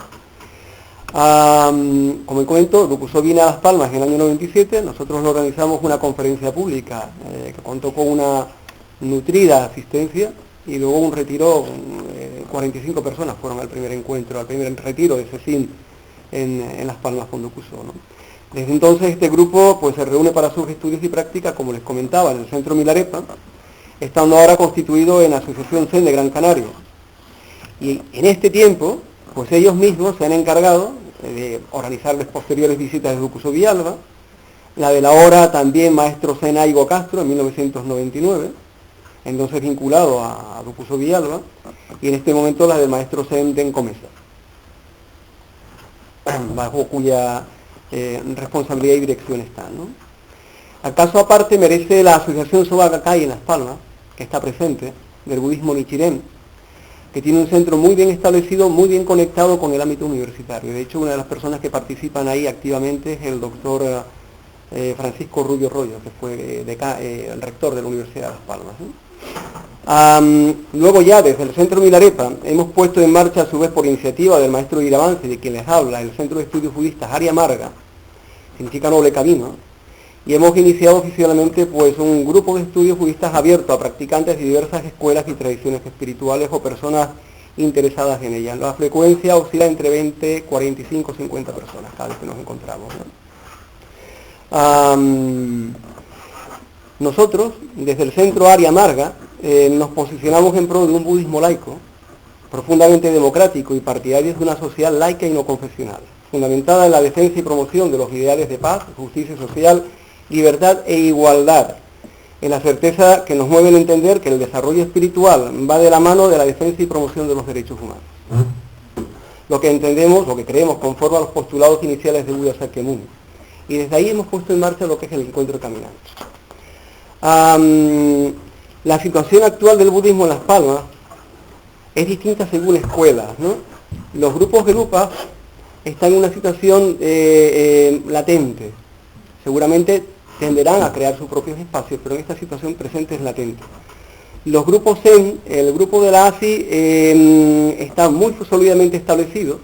Como comento, Dokuso viene a Las Palmas en el año 97, nosotros organizamos una conferencia pública que contó con una nutrida asistencia y luego un retiro, 45 personas fueron al primer encuentro, al primer retiro de CECIN en Las Palmas con Dokuso, ¿no? Desde entonces este grupo pues se reúne para sus estudios y prácticas, como les comentaba, en el centro Milarepa, estando ahora constituido en la Asociación Zen de Gran Canaria. Y en este tiempo, pues ellos mismos se han encargado de organizarles posteriores visitas de Dokuso Villalba, la de la ahora también maestro Zen Aigo Castro en 1999, entonces vinculado a Dokuso Villalba, y en este momento la del maestro Zen Denko Mesa, bajo cuya responsabilidad y dirección están, ¿no? Acaso aparte merece la Asociación Soba Gakkai en Las Palmas, que está presente, del budismo Nichiren, que tiene un centro muy bien establecido, muy bien conectado con el ámbito universitario. De hecho, una de las personas que participan ahí activamente es el doctor Francisco Rubio Rollo, que fue el rector de la Universidad de Las Palmas, ¿no? Luego ya desde el centro Milarepa hemos puesto en marcha, a su vez por iniciativa del maestro Iravance, de quien les habla, el Centro de Estudios Budistas Área Marga, significa noble camino, y hemos iniciado oficialmente pues un grupo de estudios budistas abierto a practicantes de diversas escuelas y tradiciones espirituales o personas interesadas en ellas. La frecuencia oscila entre 20, 45, 50 personas cada vez que nos encontramos, ¿no? Nosotros, desde el centro Área Marga, nos posicionamos en pro de un budismo laico, profundamente democrático y partidario de una sociedad laica y no confesional, fundamentada en la defensa y promoción de los ideales de paz, justicia social, libertad e igualdad, en la certeza que nos mueve a entender que el desarrollo espiritual va de la mano de la defensa y promoción de los derechos humanos. Lo que entendemos, lo que creemos, conforme a los postulados iniciales de Buda Sakyamuni. Y desde ahí hemos puesto en marcha lo que es el encuentro caminante. La situación actual del budismo en Las Palmas es distinta según escuelas, ¿no? Los grupos Gelupa están en una situación latente. Seguramente tenderán a crear sus propios espacios, pero en esta situación presente es latente. Los grupos Zen, el grupo de la ASI, está muy sólidamente establecido,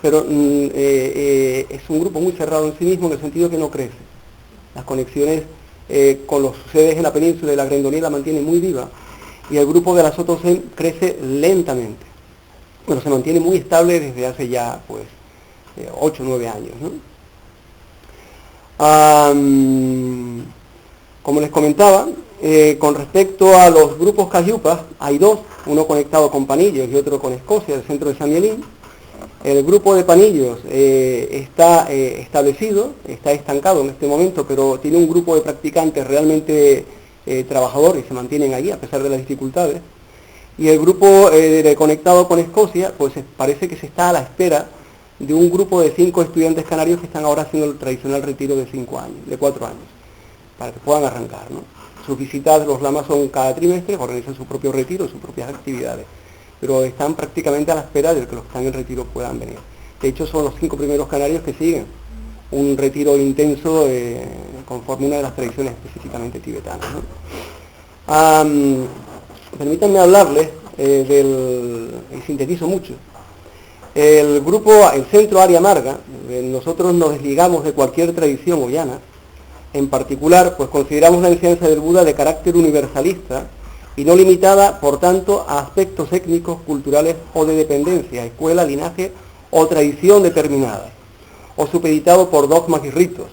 pero es un grupo muy cerrado en sí mismo en el sentido que no crece. Las conexiones con los sedes en la península de la Grendonía la mantienen muy viva, y el grupo de la Soto Zen crece lentamente. Bueno, se mantiene muy estable desde hace ya, pues, 8 o 9 años, ¿no? Como les comentaba, con respecto a los grupos Cayupas, hay dos, uno conectado con Panillos y otro con Escocia, el centro de San Mielín. El grupo de Panillos está establecido, está estancado en este momento, pero tiene un grupo de practicantes realmente trabajadores y se mantienen ahí a pesar de las dificultades. Y el grupo conectado con Escocia, pues parece que se está a la espera de un grupo de 5 estudiantes canarios que están ahora haciendo el tradicional retiro de 5 años, de 4 años, para que puedan arrancar, ¿no? Sus visitas, los lamas son cada trimestre, organizan su propio retiro, sus propias actividades, pero están prácticamente a la espera de que los que están en retiro puedan venir. De hecho, son los 5 primeros canarios que siguen un retiro intenso conforme una de las tradiciones específicamente tibetanas, ¿no? Permítanme hablarles y sintetizo mucho. El grupo, el centro Área Marga, nosotros nos desligamos de cualquier tradición oyana. En particular, pues consideramos la enseñanza del Buda de carácter universalista y no limitada, por tanto, a aspectos étnicos, culturales o de dependencia, escuela, linaje o tradición determinada, o supeditado por dogmas y ritos.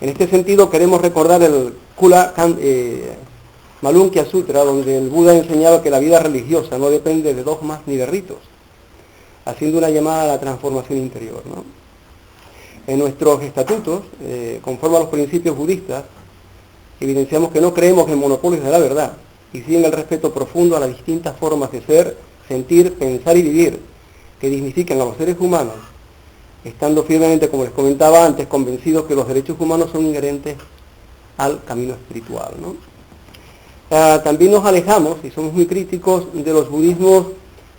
En este sentido, queremos recordar el Malunqya Sutra, donde el Buda enseñaba que la vida religiosa no depende de dogmas ni de ritos, haciendo una llamada a la transformación interior, ¿no? En nuestros estatutos, conforme a los principios budistas, evidenciamos que no creemos en monopolios de la verdad y sí en el respeto profundo a las distintas formas de ser, sentir, pensar y vivir que dignifican a los seres humanos, estando firmemente, como les comentaba antes, convencidos que los derechos humanos son inherentes al camino espiritual, ¿no? También nos alejamos, y somos muy críticos, de los budismos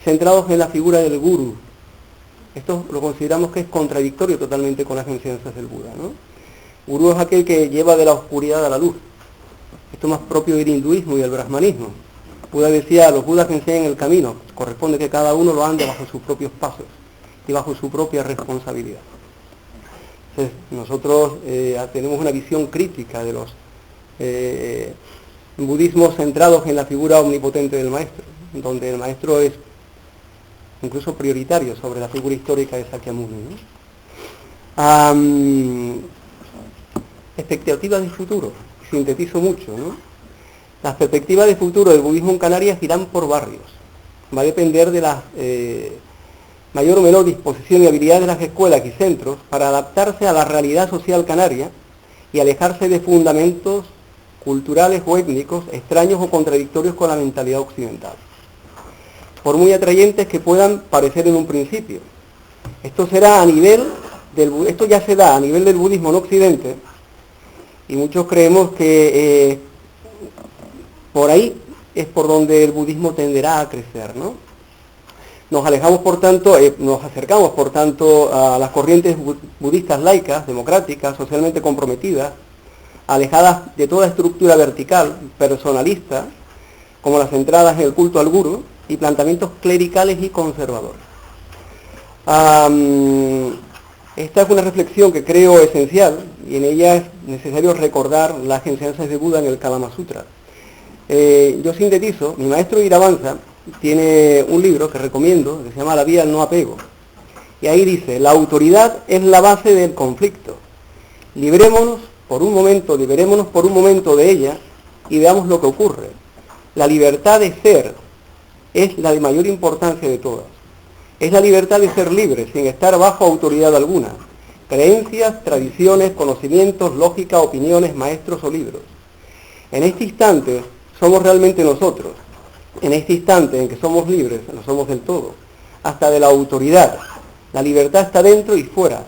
centrados en la figura del gurú. Esto lo consideramos que es contradictorio totalmente con las enseñanzas del Buda, ¿no? Gurú es aquel que lleva de la oscuridad a la luz. Esto es más propio del hinduismo y del brahmanismo. Buda decía, los budas que enseñan el camino, corresponde que cada uno lo ande bajo sus propios pasos y bajo su propia responsabilidad. Entonces, nosotros tenemos una visión crítica de los budismos centrados en la figura omnipotente del maestro, donde el maestro es incluso prioritario sobre la figura histórica de Sakyamuni, ¿no? Expectativas de futuro, sintetizo mucho, ¿no? Las perspectivas de futuro del budismo en Canarias irán por barrios. Va a depender de la mayor o menor disposición y habilidad de las escuelas y centros para adaptarse a la realidad social canaria y alejarse de fundamentos culturales o étnicos extraños o contradictorios con la mentalidad occidental, por muy atrayentes que puedan parecer en un principio. Esto ya se da a nivel del budismo en Occidente, y muchos creemos que por ahí es por donde el budismo tenderá a crecer, ¿no? Nos acercamos por tanto a las corrientes budistas laicas, democráticas, socialmente comprometidas, alejadas de toda estructura vertical, personalista, como las centradas en el culto al gurú, y planteamientos clericales y conservadores. Esta es una reflexión que creo esencial, y en ella es necesario recordar las enseñanzas de Buda en el Kalama Sutra. Yo sintetizo, mi maestro Iravansa tiene un libro que recomiendo, que se llama La vía al no apego, y ahí dice, la autoridad es la base del conflicto. Liberémonos por un momento de ella y veamos lo que ocurre. La libertad de ser es la de mayor importancia de todas. Es la libertad de ser libre, sin estar bajo autoridad alguna. Creencias, tradiciones, conocimientos, lógica, opiniones, maestros o libros. En este instante somos realmente nosotros. En este instante en que somos libres, lo somos del todo. Hasta de la autoridad. La libertad está dentro y fuera.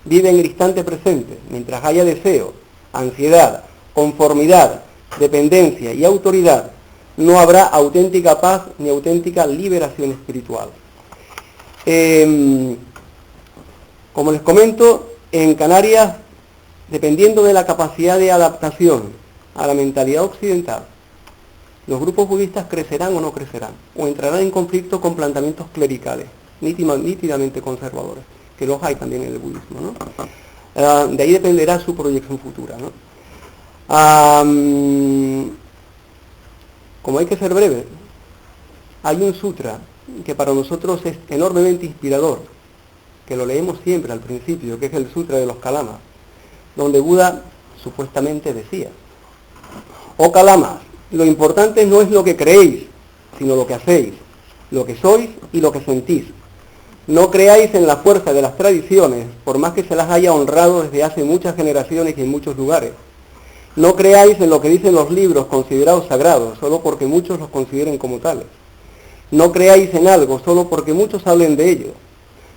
Vive en el instante presente. Mientras haya deseo, ansiedad, conformidad, dependencia y autoridad, no habrá auténtica paz ni auténtica liberación espiritual. Como les comento, en Canarias, dependiendo de la capacidad de adaptación a la mentalidad occidental, los grupos budistas crecerán o no crecerán, o entrarán en conflicto con planteamientos clericales, nítidamente conservadores, que los hay también en el budismo, ¿no? De ahí dependerá su proyección futura, ¿no? Como hay que ser breve, hay un sutra que para nosotros es enormemente inspirador, que lo leemos siempre al principio, que es el Sutra de los Kalamas, donde Buda supuestamente decía, oh Kalamas, lo importante no es lo que creéis, sino lo que hacéis, lo que sois y lo que sentís. No creáis en la fuerza de las tradiciones, por más que se las haya honrado desde hace muchas generaciones y en muchos lugares. No creáis en lo que dicen los libros considerados sagrados, solo porque muchos los consideren como tales. No creáis en algo, solo porque muchos hablen de ello.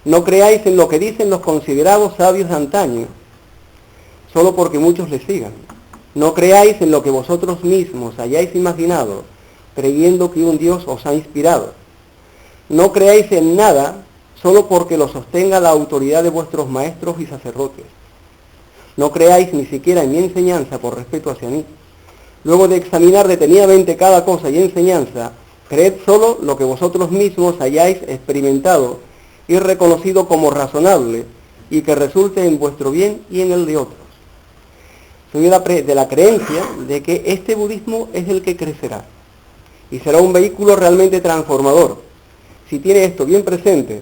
No creáis en lo que dicen los considerados sabios de antaño, solo porque muchos les sigan. No creáis en lo que vosotros mismos hayáis imaginado, creyendo que un Dios os ha inspirado. No creáis en nada, solo porque lo sostenga la autoridad de vuestros maestros y sacerdotes. No creáis ni siquiera en mi enseñanza por respeto hacia mí. Luego de examinar detenidamente cada cosa y enseñanza, creed solo lo que vosotros mismos hayáis experimentado y reconocido como razonable y que resulte en vuestro bien y en el de otros. Soy de la creencia de que este budismo es el que crecerá y será un vehículo realmente transformador. Si tiene esto bien presente,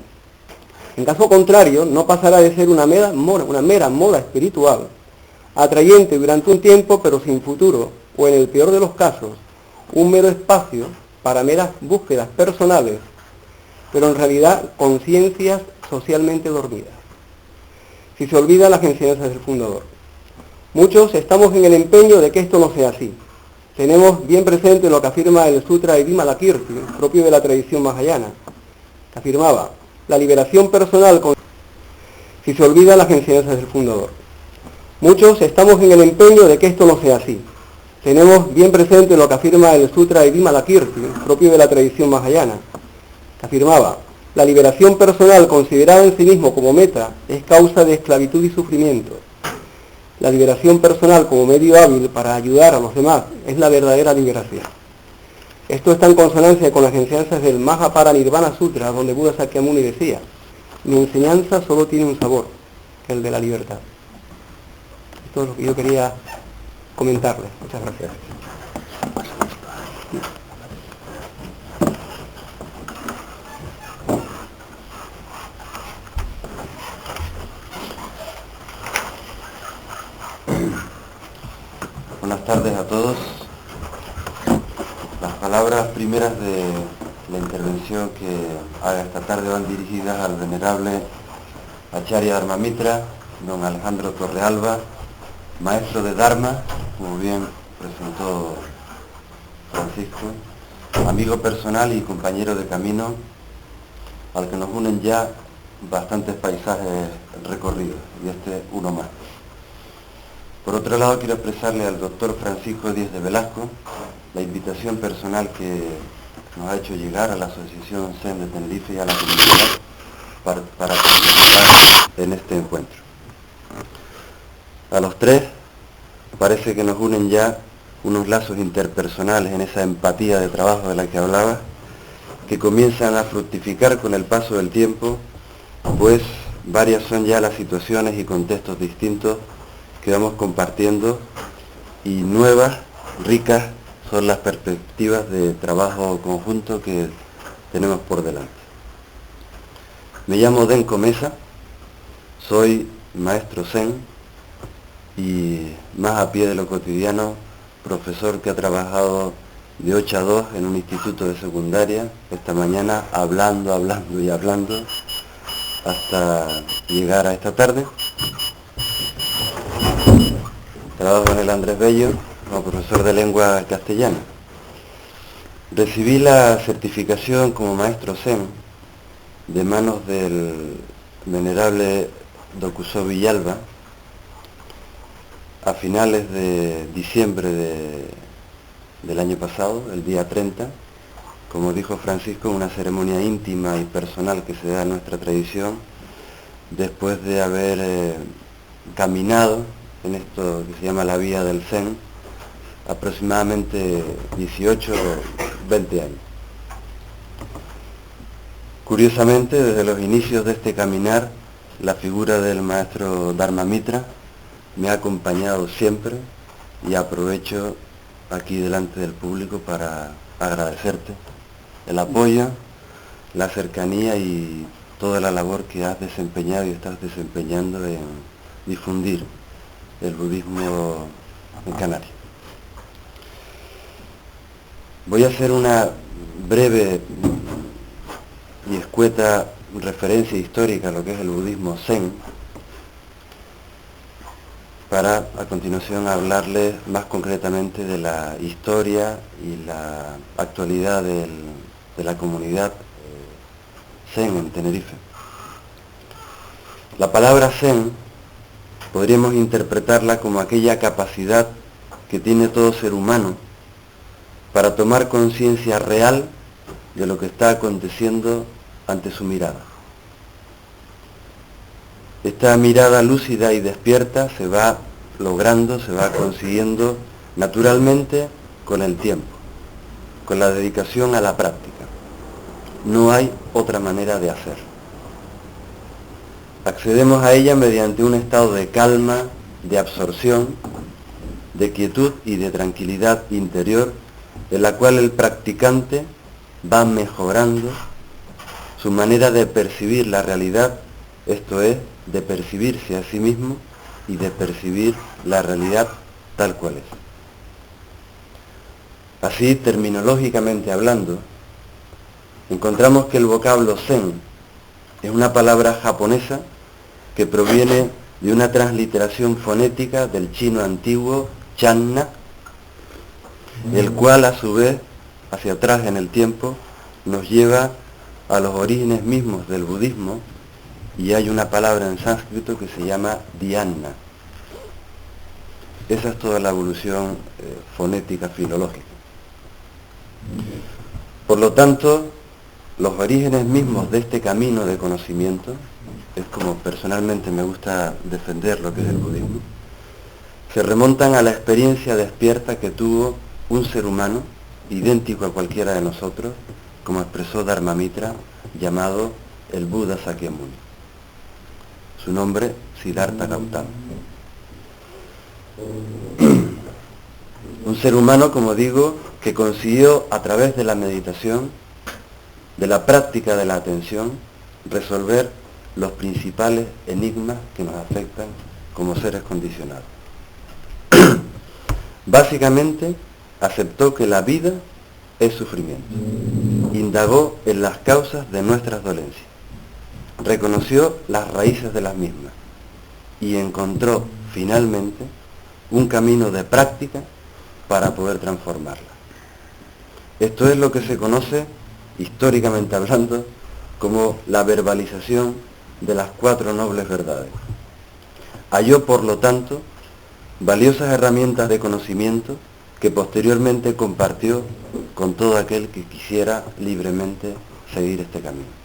en caso contrario, no pasará de ser una mera moda espiritual, atrayente durante un tiempo pero sin futuro, o en el peor de los casos, un mero espacio para meras búsquedas personales, pero en realidad conciencias socialmente dormidas. Si se olvidan las enseñanzas del fundador. Muchos estamos en el empeño de que esto no sea así. Tenemos bien presente lo que afirma el Sutra de Vimalakirti, propio de la tradición mahayana, que afirmaba, la liberación personal si se olvidan las enseñanzas del fundador. Muchos estamos en el empeño de que esto no sea así. Tenemos bien presente lo que afirma el Sutra de Vimalakirti, propio de la tradición mahayana, que afirmaba, la liberación personal considerada en sí mismo como meta es causa de esclavitud y sufrimiento. La liberación personal como medio hábil para ayudar a los demás es la verdadera liberación. Esto está en consonancia con las enseñanzas del Mahaparinirvana Sutra, donde Buda Sakyamuni decía, mi enseñanza solo tiene un sabor, que es el de la libertad. Esto es lo que yo quería comentarles. Muchas gracias. Buenas tardes a todos. Las palabras primeras de la intervención que haga esta tarde van dirigidas al venerable Acharya Dharmamitra, don Alejandro Torrealba, maestro de Dharma, como bien presentó Francisco, amigo personal y compañero de camino, al que nos unen ya bastantes paisajes recorridos, y este uno más. Por otro lado, quiero expresarle al doctor Francisco Díez de Velasco la invitación personal que nos ha hecho llegar a la Asociación Zen de Tenerife y a la comunidad para participar en este encuentro. A los tres parece que nos unen ya unos lazos interpersonales en esa empatía de trabajo de la que hablaba, que comienzan a fructificar con el paso del tiempo, pues varias son ya las situaciones y contextos distintos que vamos compartiendo y nuevas, ricas, son las perspectivas de trabajo conjunto que tenemos por delante. Me llamo Denko Mesa, soy maestro Zen y más a pie de lo cotidiano, profesor que ha trabajado de 8 a 2 en un instituto de secundaria, esta mañana hablando hasta llegar a esta tarde. Trabajo en el Andrés Bello como profesor de lengua castellana. Recibí la certificación como maestro Zen de manos del venerable Dokuso Villalba a finales de diciembre del año pasado, el día 30, como dijo Francisco, una ceremonia íntima y personal que se da en nuestra tradición después de haber caminado en esto que se llama la vía del Zen, aproximadamente 18 o 20 años. Curiosamente, desde los inicios de este caminar, la figura del maestro Dharmamitra me ha acompañado siempre y aprovecho aquí delante del público para agradecerte el apoyo, la cercanía y toda la labor que has desempeñado y estás desempeñando en difundir el budismo en Canarias. Voy a hacer una breve y escueta referencia histórica a lo que es el budismo Zen, para a continuación hablarles más concretamente de la historia y la actualidad de la comunidad Zen en Tenerife. La palabra Zen podríamos interpretarla como aquella capacidad que tiene todo ser humano para tomar conciencia real de lo que está aconteciendo ante su mirada. Esta mirada lúcida y despierta se va logrando, se va consiguiendo naturalmente con el tiempo, con la dedicación a la práctica. No hay otra manera de hacer. Accedemos a ella mediante un estado de calma, de absorción, de quietud y de tranquilidad interior, en la cual el practicante va mejorando su manera de percibir la realidad, esto es, de percibirse a sí mismo y de percibir la realidad tal cual es. Así, terminológicamente hablando, encontramos que el vocablo Zen es una palabra japonesa que proviene de una transliteración fonética del chino antiguo Channa, el cual a su vez, hacia atrás en el tiempo, nos lleva a los orígenes mismos del budismo, y hay una palabra en sánscrito que se llama dhyana. Esa es toda la evolución fonética filológica. Por lo tanto, los orígenes mismos de este camino de conocimiento, es como personalmente me gusta defender lo que es el budismo, se remontan a la experiencia despierta que tuvo un ser humano, idéntico a cualquiera de nosotros, como expresó Dharmamitra, llamado el Buda Sakyamuni. Su nombre, Siddhartha Gautama. Un ser humano, como digo, que consiguió a través de la meditación, de la práctica de la atención, resolver los principales enigmas que nos afectan como seres condicionados. Básicamente, aceptó que la vida es sufrimiento. Indagó en las causas de nuestras dolencias. Reconoció las raíces de las mismas y encontró finalmente un camino de práctica para poder transformarla. Esto es lo que se conoce, históricamente hablando, como la verbalización de las 4 nobles verdades. Halló, por lo tanto, valiosas herramientas de conocimiento que posteriormente compartió con todo aquel que quisiera libremente seguir este camino.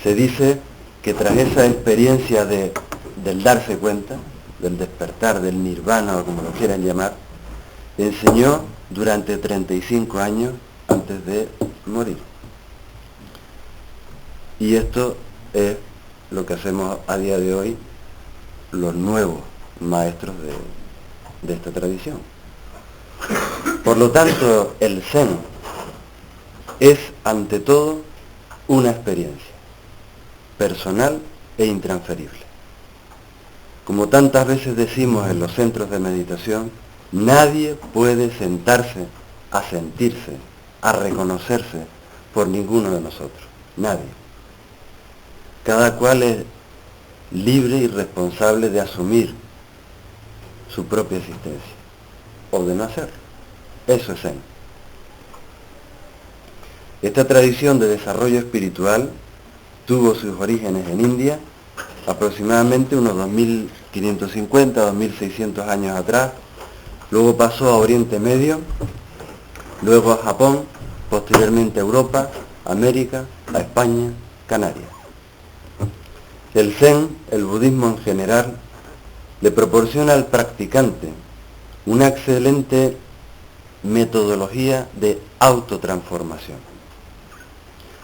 Se dice que tras esa experiencia del darse cuenta, del despertar, del nirvana o como lo quieran llamar, enseñó durante 35 años antes de morir. Y esto es lo que hacemos a día de hoy los nuevos maestros de esta tradición. Por lo tanto, el Zen es ante todo una experiencia personal e intransferible. Como tantas veces decimos en los centros de meditación, nadie puede sentarse a sentirse, a reconocerse por ninguno de nosotros. Nadie. Cada cual es libre y responsable de asumir su propia existencia o de no hacerlo. Eso es Zen. Esta tradición de desarrollo espiritual tuvo sus orígenes en India aproximadamente unos 2550, 2600 años atrás, luego pasó a Oriente Medio, luego a Japón, posteriormente a Europa, América, a España, Canarias. El Zen, el budismo en general, le proporciona al practicante una excelente metodología de autotransformación,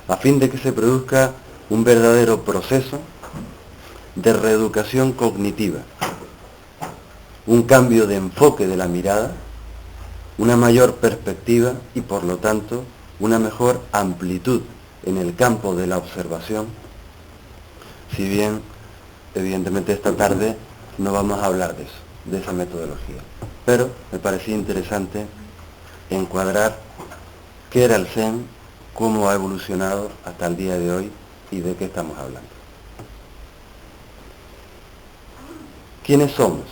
a fin de que se produzca un verdadero proceso de reeducación cognitiva, un cambio de enfoque de la mirada, una mayor perspectiva y por lo tanto una mejor amplitud en el campo de la observación, si bien evidentemente esta tarde no vamos a hablar de eso, de esa metodología, pero me parecía interesante encuadrar qué era el Zen, cómo ha evolucionado hasta el día de hoy y de qué estamos hablando. ¿Quiénes somos?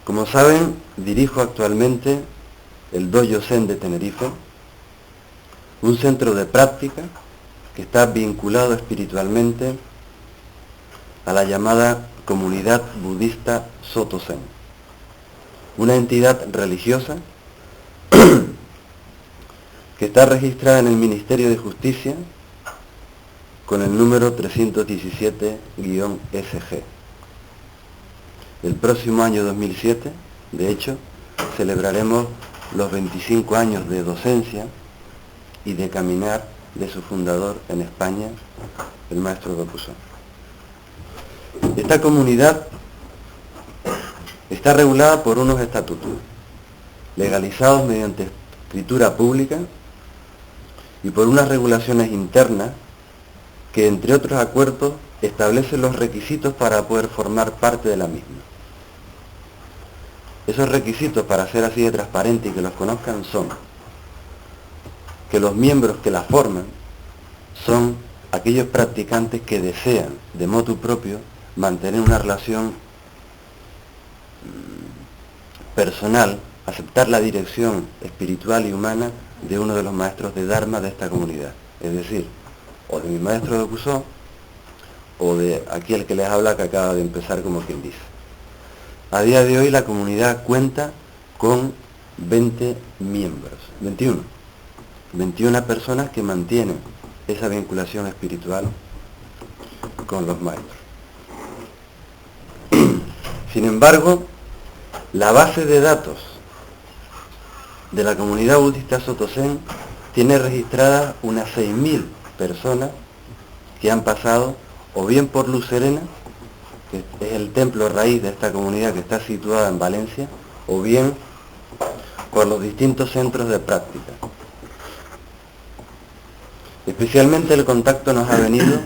Como saben, dirijo actualmente el Dojo Zen de Tenerife, un centro de práctica que está vinculado espiritualmente a la llamada comunidad budista Soto Zen, una entidad religiosa que está registrada en el Ministerio de Justicia con el número 317-SG. El próximo año 2007, de hecho, celebraremos los 25 años de docencia y de caminar de su fundador en España, el maestro Gopusón. Esta comunidad está regulada por unos estatutos, legalizados mediante escritura pública y por unas regulaciones internas que, entre otros acuerdos, establecen los requisitos para poder formar parte de la misma. Esos requisitos para ser así de transparente y que los conozcan son que los miembros que la forman son aquellos practicantes que desean de motu propio mantener una relación personal, aceptar la dirección espiritual y humana de uno de los maestros de Dharma de esta comunidad, es decir, o de mi maestro de Kusó, o de aquí el que les habla, que acaba de empezar, como quien dice. A día de hoy la comunidad cuenta con 20 miembros, 21 personas que mantienen esa vinculación espiritual con los maestros. Sin embargo, la base de datos de la comunidad budista Soto Zen tiene registradas unas 6.000 personas que han pasado o bien por Luz Serena, que es el templo raíz de esta comunidad que está situada en Valencia, o bien por los distintos centros de práctica. Especialmente el contacto nos ha venido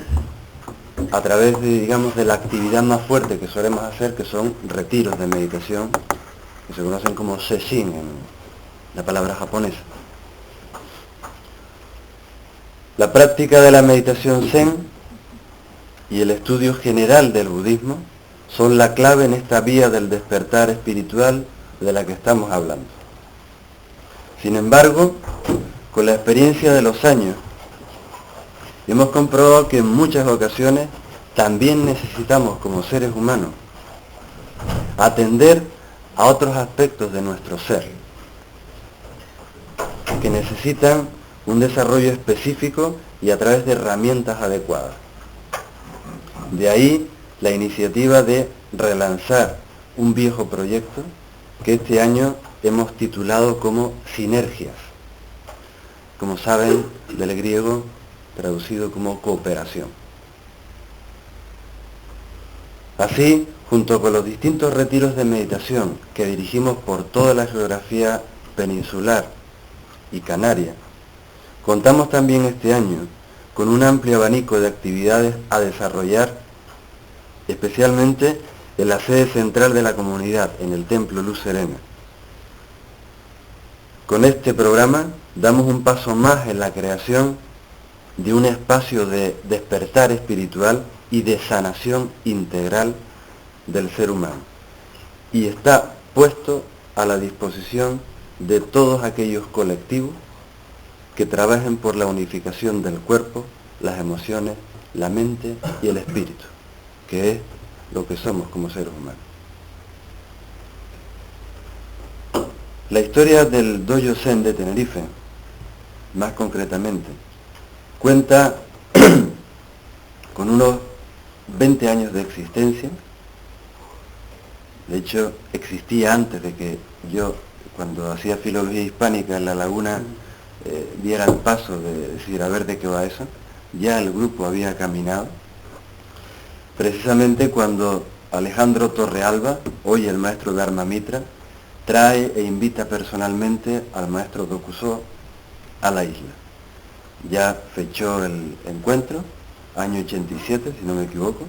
a través de, digamos, de la actividad más fuerte que solemos hacer, que son retiros de meditación, que se conocen como sesshin en la palabra japonesa. La práctica de la meditación zen y el estudio general del budismo son la clave en esta vía del despertar espiritual de la que estamos hablando. Sin embargo, con la experiencia de los años, hemos comprobado que en muchas ocasiones también necesitamos, como seres humanos, atender a otros aspectos de nuestro ser, que necesitan un desarrollo específico y a través de herramientas adecuadas. De ahí la iniciativa de relanzar un viejo proyecto que este año hemos titulado como Sinergias. Como saben, del griego, traducido como cooperación. Así, junto con los distintos retiros de meditación que dirigimos por toda la geografía peninsular y canaria, contamos también este año con un amplio abanico de actividades a desarrollar, especialmente en la sede central de la comunidad, en el Templo Luz Serena. Con este programa damos un paso más en la creación de un espacio de despertar espiritual y de sanación integral del ser humano, y está puesto a la disposición de todos aquellos colectivos que trabajen por la unificación del cuerpo, las emociones, la mente y el espíritu, que es lo que somos como seres humanos. La historia del Dojo Zen de Tenerife, más concretamente, cuenta con unos 20 años de existencia. De hecho, existía antes de que yo, cuando hacía filología hispánica en La Laguna, diera el paso de decir, a ver de qué va eso. Ya el grupo había caminado. Precisamente cuando Alejandro Torrealba, hoy el maestro Dharma Mitra, trae e invita personalmente al maestro Dokuso a la isla. Ya fechó el encuentro, año 87, si no me equivoco,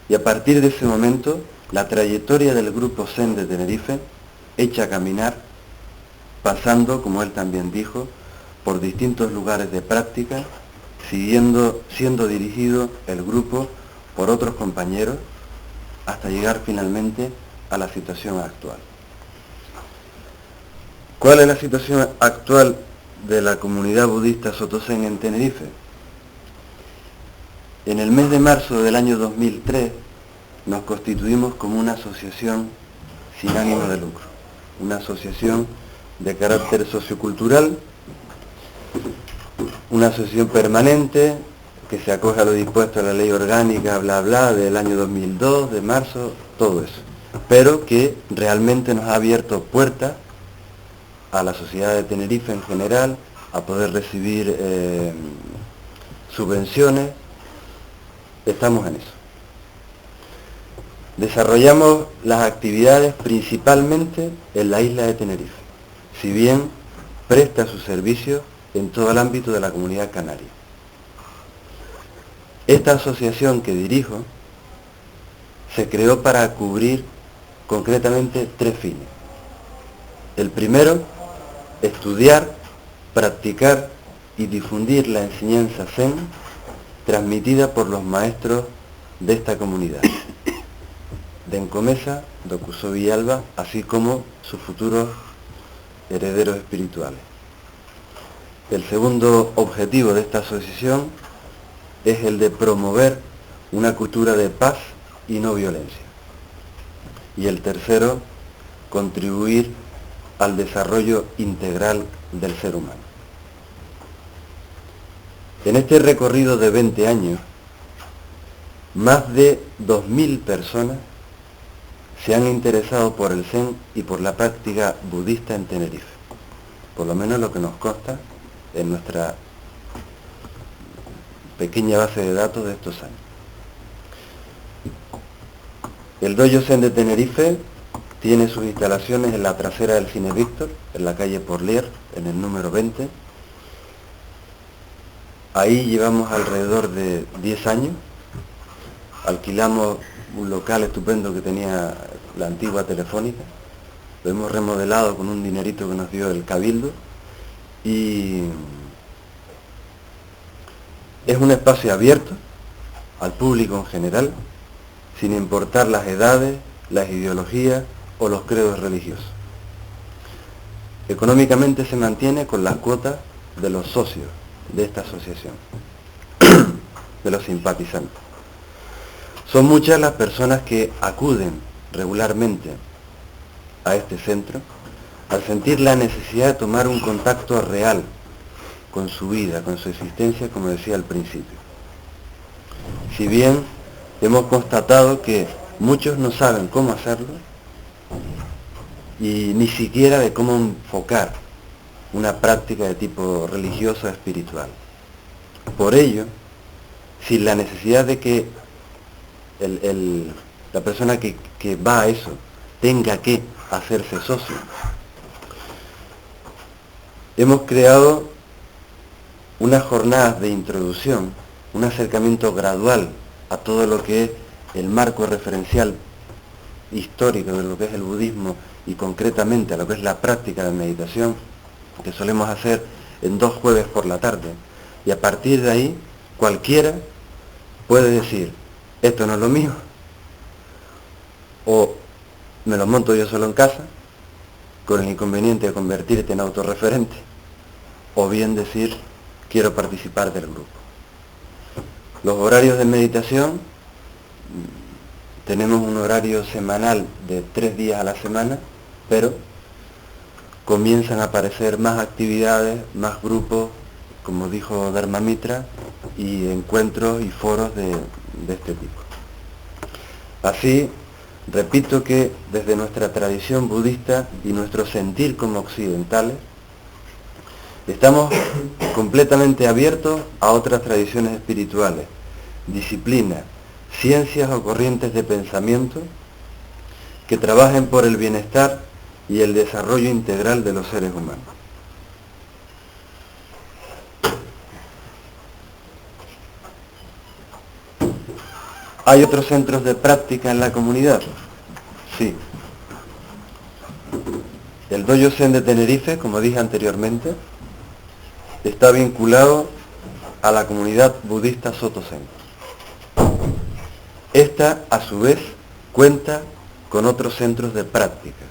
y a partir de ese momento, la trayectoria del grupo Zen de Tenerife echa a caminar, pasando, como él también dijo, por distintos lugares de práctica, siendo dirigido el grupo por otros compañeros, hasta llegar finalmente a la situación actual. ¿Cuál es la situación actual de la comunidad budista Soto Zen en Tenerife? En el mes de marzo del año 2003 nos constituimos como una asociación sin ánimo de lucro, una asociación de carácter sociocultural, una asociación permanente que se acoge a lo dispuesto a la ley orgánica, bla bla, del año 2002, de marzo, todo eso, pero que realmente nos ha abierto puertas a la sociedad de Tenerife en general, a poder recibir subvenciones. Estamos en eso. Desarrollamos las actividades principalmente en la isla de Tenerife, si bien presta su servicio en todo el ámbito de la comunidad canaria. Esta asociación que dirijo se creó para cubrir concretamente 3 fines. El primero, estudiar, practicar y difundir la enseñanza Zen transmitida por los maestros de esta comunidad, Denko Mesa, Dokuso Villalba, así como sus futuros herederos espirituales. El segundo objetivo de esta asociación es el de promover una cultura de paz y no violencia. Y el tercero, contribuir al desarrollo integral del ser humano. En este recorrido de 20 años, más de 2.000 personas se han interesado por el Zen y por la práctica budista en Tenerife, por lo menos lo que nos consta en nuestra pequeña base de datos de estos años. El Dojo Zen de Tenerife tiene sus instalaciones en la trasera del Cine Víctor, en la calle Porlier, en el número 20. Ahí llevamos alrededor de 10 años. Alquilamos un local estupendo que tenía la antigua Telefónica. Lo hemos remodelado con un dinerito que nos dio el Cabildo. Y es un espacio abierto al público en general, sin importar las edades, las ideologías o los credos religiosos. Económicamente se mantiene con las cuotas de los socios de esta asociación, de los simpatizantes. Son muchas las personas que acuden regularmente a este centro al sentir la necesidad de tomar un contacto real con su vida, con su existencia, como decía al principio. Si bien hemos constatado que muchos no saben cómo hacerlo y ni siquiera de cómo enfocar una práctica de tipo religioso o espiritual. Por ello, sin la necesidad de que la persona que va a eso tenga que hacerse socio, hemos creado unas jornadas de introducción, un acercamiento gradual a todo lo que es el marco referencial histórico de lo que es el budismo y concretamente a lo que es la práctica de meditación, que solemos hacer en 2 jueves por la tarde. Y a partir de ahí, cualquiera puede decir, esto no es lo mío, o me lo monto yo solo en casa, con el inconveniente de convertirte en autorreferente, o bien decir, quiero participar del grupo. Los horarios de meditación, tenemos un horario semanal de 3 días a la semana, pero comienzan a aparecer más actividades, más grupos, como dijo Dharma Mitra, y encuentros y foros de este tipo. Así, repito que desde nuestra tradición budista y nuestro sentir como occidentales, estamos completamente abiertos a otras tradiciones espirituales, disciplinas, ciencias o corrientes de pensamiento que trabajen por el bienestar y el desarrollo integral de los seres humanos. ¿Hay otros centros de práctica en la comunidad? Sí. El Dojo Zen de Tenerife, como dije anteriormente, está vinculado a la comunidad budista Soto Zen. Esta, a su vez, cuenta con otros centros de práctica,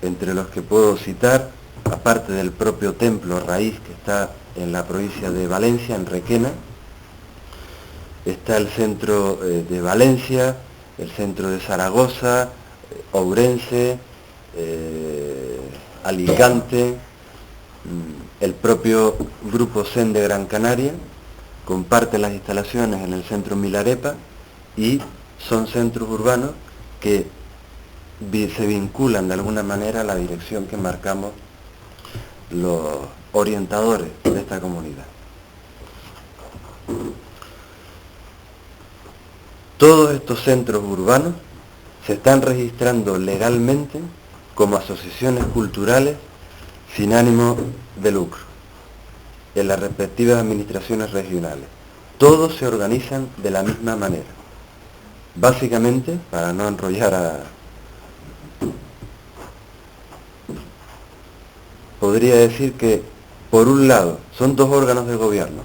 entre los que puedo citar, aparte del propio templo raíz que está en la provincia de Valencia, en Requena, está el centro de Valencia, el centro de Zaragoza, Ourense, Alicante, el propio Grupo Zen de Gran Canaria, comparte las instalaciones en el centro Milarepa y son centros urbanos que se vinculan de alguna manera a la dirección que marcamos los orientadores de esta comunidad. Todos estos centros urbanos se están registrando legalmente como asociaciones culturales sin ánimo de lucro en las respectivas administraciones regionales. Todos se organizan de la misma manera. Básicamente, para no enrollar podría decir que, por un lado, son dos órganos de gobierno.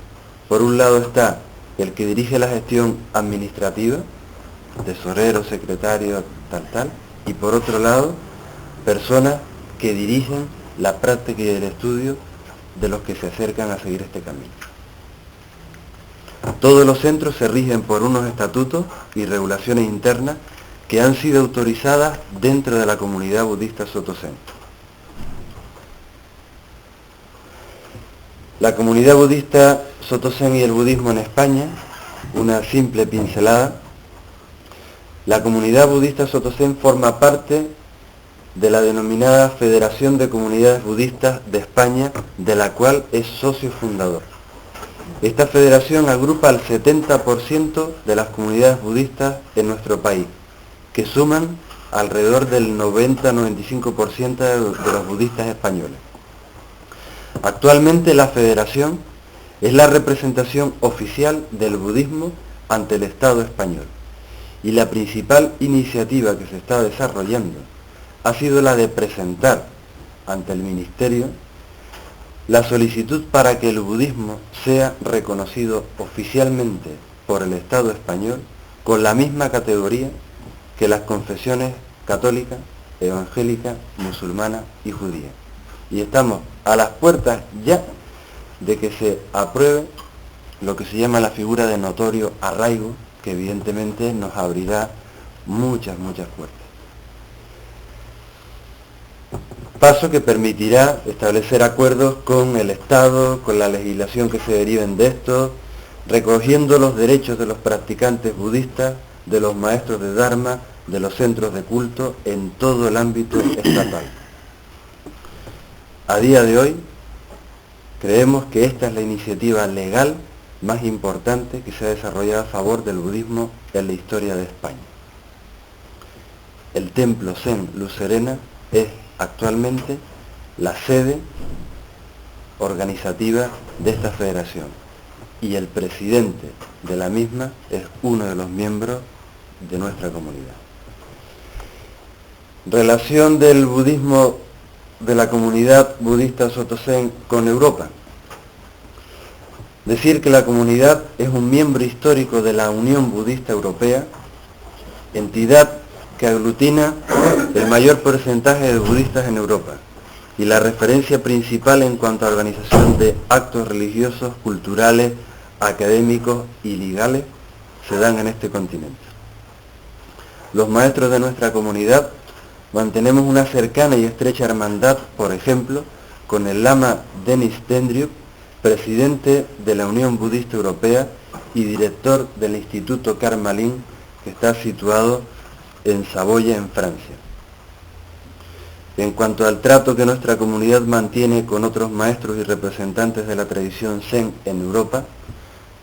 Por un lado está el que dirige la gestión administrativa, tesorero, secretario, tal, y por otro lado, personas que dirigen la práctica y el estudio de los que se acercan a seguir este camino. Todos los centros se rigen por unos estatutos y regulaciones internas que han sido autorizadas dentro de la comunidad budista Soto Zen. La comunidad budista Soto Zen y el budismo en España, una simple pincelada. La comunidad budista Soto Zen forma parte de la denominada Federación de Comunidades Budistas de España, de la cual es socio fundador. Esta federación agrupa al 70% de las comunidades budistas en nuestro país, que suman alrededor del 90-95% de los budistas españoles. Actualmente la federación es la representación oficial del budismo ante el Estado español, y la principal iniciativa que se está desarrollando ha sido la de presentar ante el Ministerio la solicitud para que el budismo sea reconocido oficialmente por el Estado español con la misma categoría que las confesiones católica, evangélica, musulmana y judía. Y estamos a las puertas ya de que se apruebe lo que se llama la figura de notorio arraigo, que evidentemente nos abrirá muchas puertas. Paso que permitirá establecer acuerdos con el Estado, con la legislación que se deriven de esto, recogiendo los derechos de los practicantes budistas, de los maestros de Dharma, de los centros de culto en todo el ámbito estatal. A día de hoy, creemos que esta es la iniciativa legal más importante que se ha desarrollado a favor del budismo en la historia de España. El Templo Zen Luz Serena es actualmente la sede organizativa de esta federación y el presidente de la misma es uno de los miembros de nuestra comunidad. Relación del budismo de la comunidad budista Soto Zen con Europa. Decir que la comunidad es un miembro histórico de la Unión Budista Europea, entidad que aglutina el mayor porcentaje de budistas en Europa y la referencia principal en cuanto a organización de actos religiosos, culturales, académicos y legales se dan en este continente. Los maestros de nuestra comunidad mantenemos una cercana y estrecha hermandad, por ejemplo, con el Lama Denis Dendriuk, presidente de la Unión Budista Europea y director del Instituto Karmalin, que está situado en Saboya, en Francia. En cuanto al trato que nuestra comunidad mantiene con otros maestros y representantes de la tradición Zen en Europa,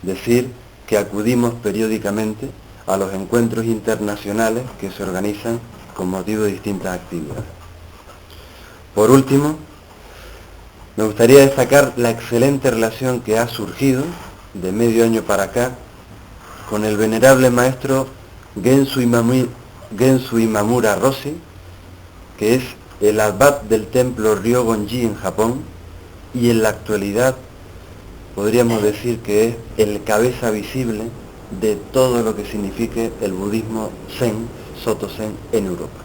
decir que acudimos periódicamente a los encuentros internacionales que se organizan con motivo de distintas actividades. Por último, me gustaría destacar la excelente relación que ha surgido de medio año para acá con el venerable maestro Gensu Imamura Rossi, que es el abad del templo Ryogonji en Japón y en la actualidad podríamos decir que es el cabeza visible de todo lo que signifique el budismo Zen, Soto Zen en Europa.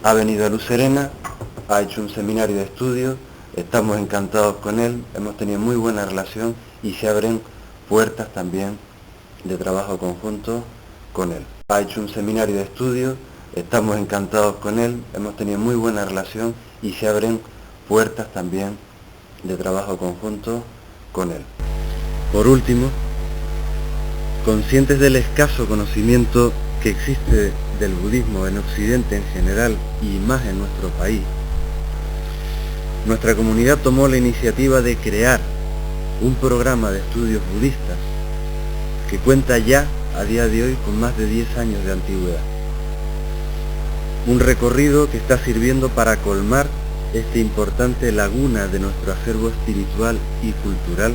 Ha venido a Luz Serena, ha hecho un seminario de estudio, estamos encantados con él, hemos tenido muy buena relación y se abren puertas también de trabajo conjunto con él. Ha hecho un seminario de estudio, estamos encantados con él, hemos tenido muy buena relación y se abren puertas también de trabajo conjunto con él. Por último, conscientes del escaso conocimiento que existe del budismo en Occidente en general y más en nuestro país, nuestra comunidad tomó la iniciativa de crear un programa de estudios budistas que cuenta ya a día de hoy con más de 10 años de antigüedad. Un recorrido que está sirviendo para colmar esta importante laguna de nuestro acervo espiritual y cultural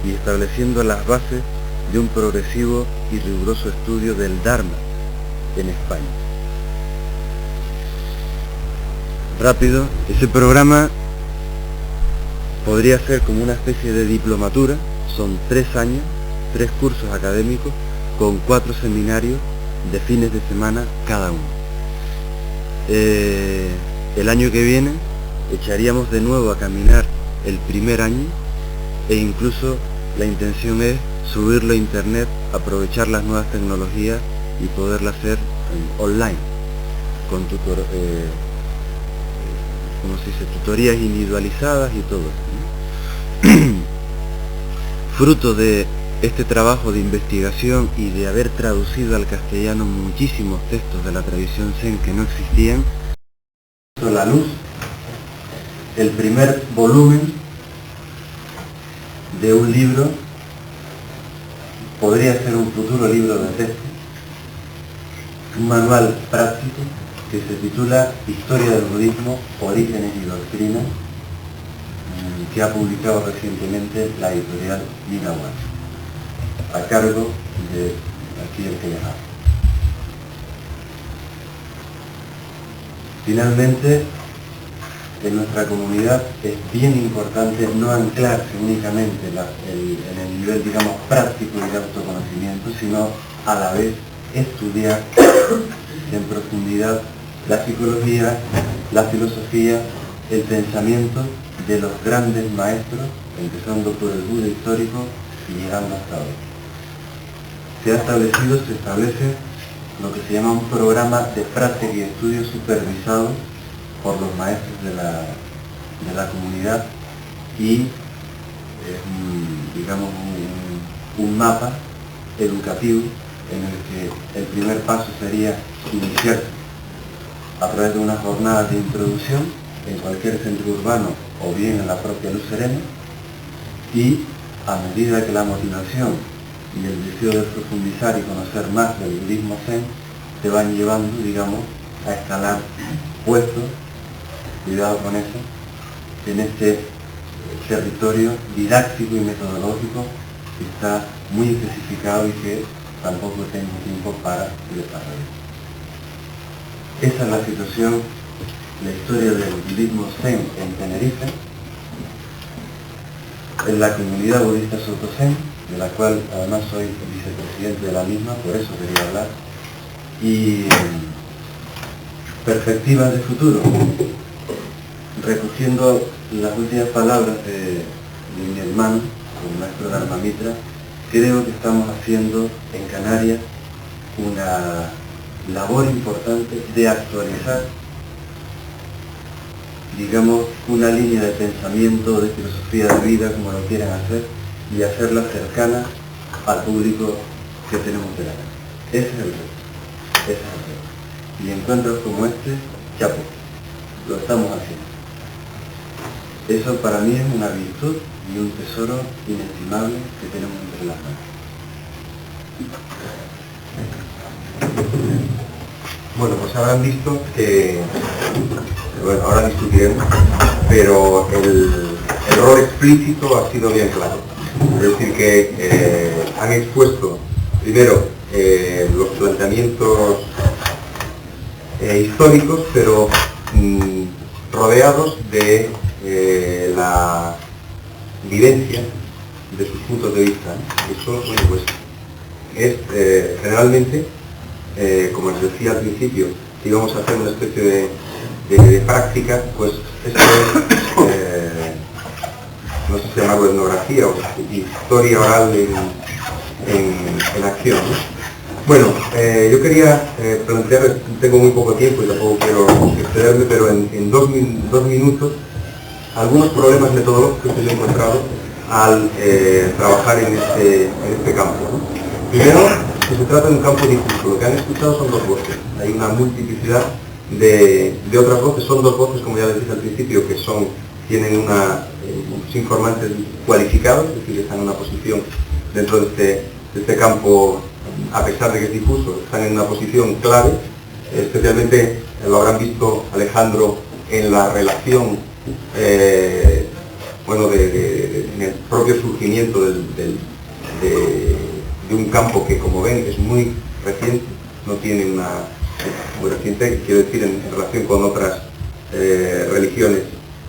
y estableciendo las bases de un progresivo y riguroso estudio del Dharma en España. Rápido, ese programa podría ser como una especie de diplomatura. Son 3 años, 3 cursos académicos con 4 seminarios de fines de semana cada uno. El año que viene echaríamos de nuevo a caminar el primer año, e incluso la intención es subirlo a internet, aprovechar las nuevas tecnologías y poderlo hacer online, con tutorías individualizadas y todo esto, ¿no? Fruto de este trabajo de investigación y de haber traducido al castellano muchísimos textos de la tradición Zen que no existían, La Luz, el primer volumen de un libro, podría ser un futuro libro de texto, un manual práctico que se titula Historia del Budismo, Orígenes y Doctrina, que ha publicado recientemente la editorial Minawan, a cargo de aquí el que les habla. Finalmente, en nuestra comunidad es bien importante no anclarse únicamente en el nivel, digamos, práctico y de autoconocimiento, sino a la vez estudiar en profundidad la psicología, la filosofía, el pensamiento de los grandes maestros, empezando por el Buda histórico y llegando hasta hoy. Se establece lo que se llama un programa de práctica y estudio supervisado por los maestros de la comunidad, y digamos un mapa educativo en el que el primer paso sería iniciarse a través de una jornada de introducción en cualquier centro urbano o bien en la propia Luz Serena, y a medida que la motivación y el deseo de profundizar y conocer más del budismo Zen te van llevando, digamos, a escalar puestos, cuidado con eso, en este territorio didáctico y metodológico que está muy especificado y que tampoco tengo tiempo para desarrollar. Esa es la situación, la historia del budismo Zen en Tenerife, en la comunidad budista Soto Zen, de la cual además soy vicepresidente de la misma, por eso quería hablar, y perspectivas de futuro. Recogiendo las últimas palabras de mi hermano, el maestro Dharma Mitra, creo que estamos haciendo en Canarias una labor importante de actualizar, digamos, una línea de pensamiento, de filosofía de vida, como lo quieran hacer, y hacerla cercana al público que tenemos delante. Ese es el reto. Y encuentros como este, chapo, lo estamos haciendo. Eso para mí es una virtud y un tesoro inestimable que tenemos entre las manos. Bueno, pues habrán visto que, bueno, ahora discutiremos, pero el error explícito ha sido bien claro. Es decir, que han expuesto primero los planteamientos históricos, pero rodeados de la vivencia de sus puntos de vista, ¿no? Eso, bueno, pues es generalmente, como les decía al principio, si íbamos a hacer una especie de práctica, pues esto es, no sé si llamarlo etnografía o historia oral en acción, ¿no? Bueno, yo quería plantear, tengo muy poco tiempo y tampoco quiero excederme, pero en dos minutos, algunos problemas metodológicos que yo he encontrado al trabajar en este campo, ¿no? Primero, que se trata de un campo difuso. Lo que han escuchado son 2 voces. Hay una multiplicidad de otras voces. Son 2 voces, como ya les dije al principio, que tienen unos informantes cualificados, es decir, están en una posición dentro de este campo, a pesar de que es difuso, están en una posición clave. Especialmente lo habrán visto Alejandro en la relación, bueno, en el propio surgimiento de un campo que, como ven, es muy reciente, no tiene muy reciente, quiero decir, en relación con otras religiones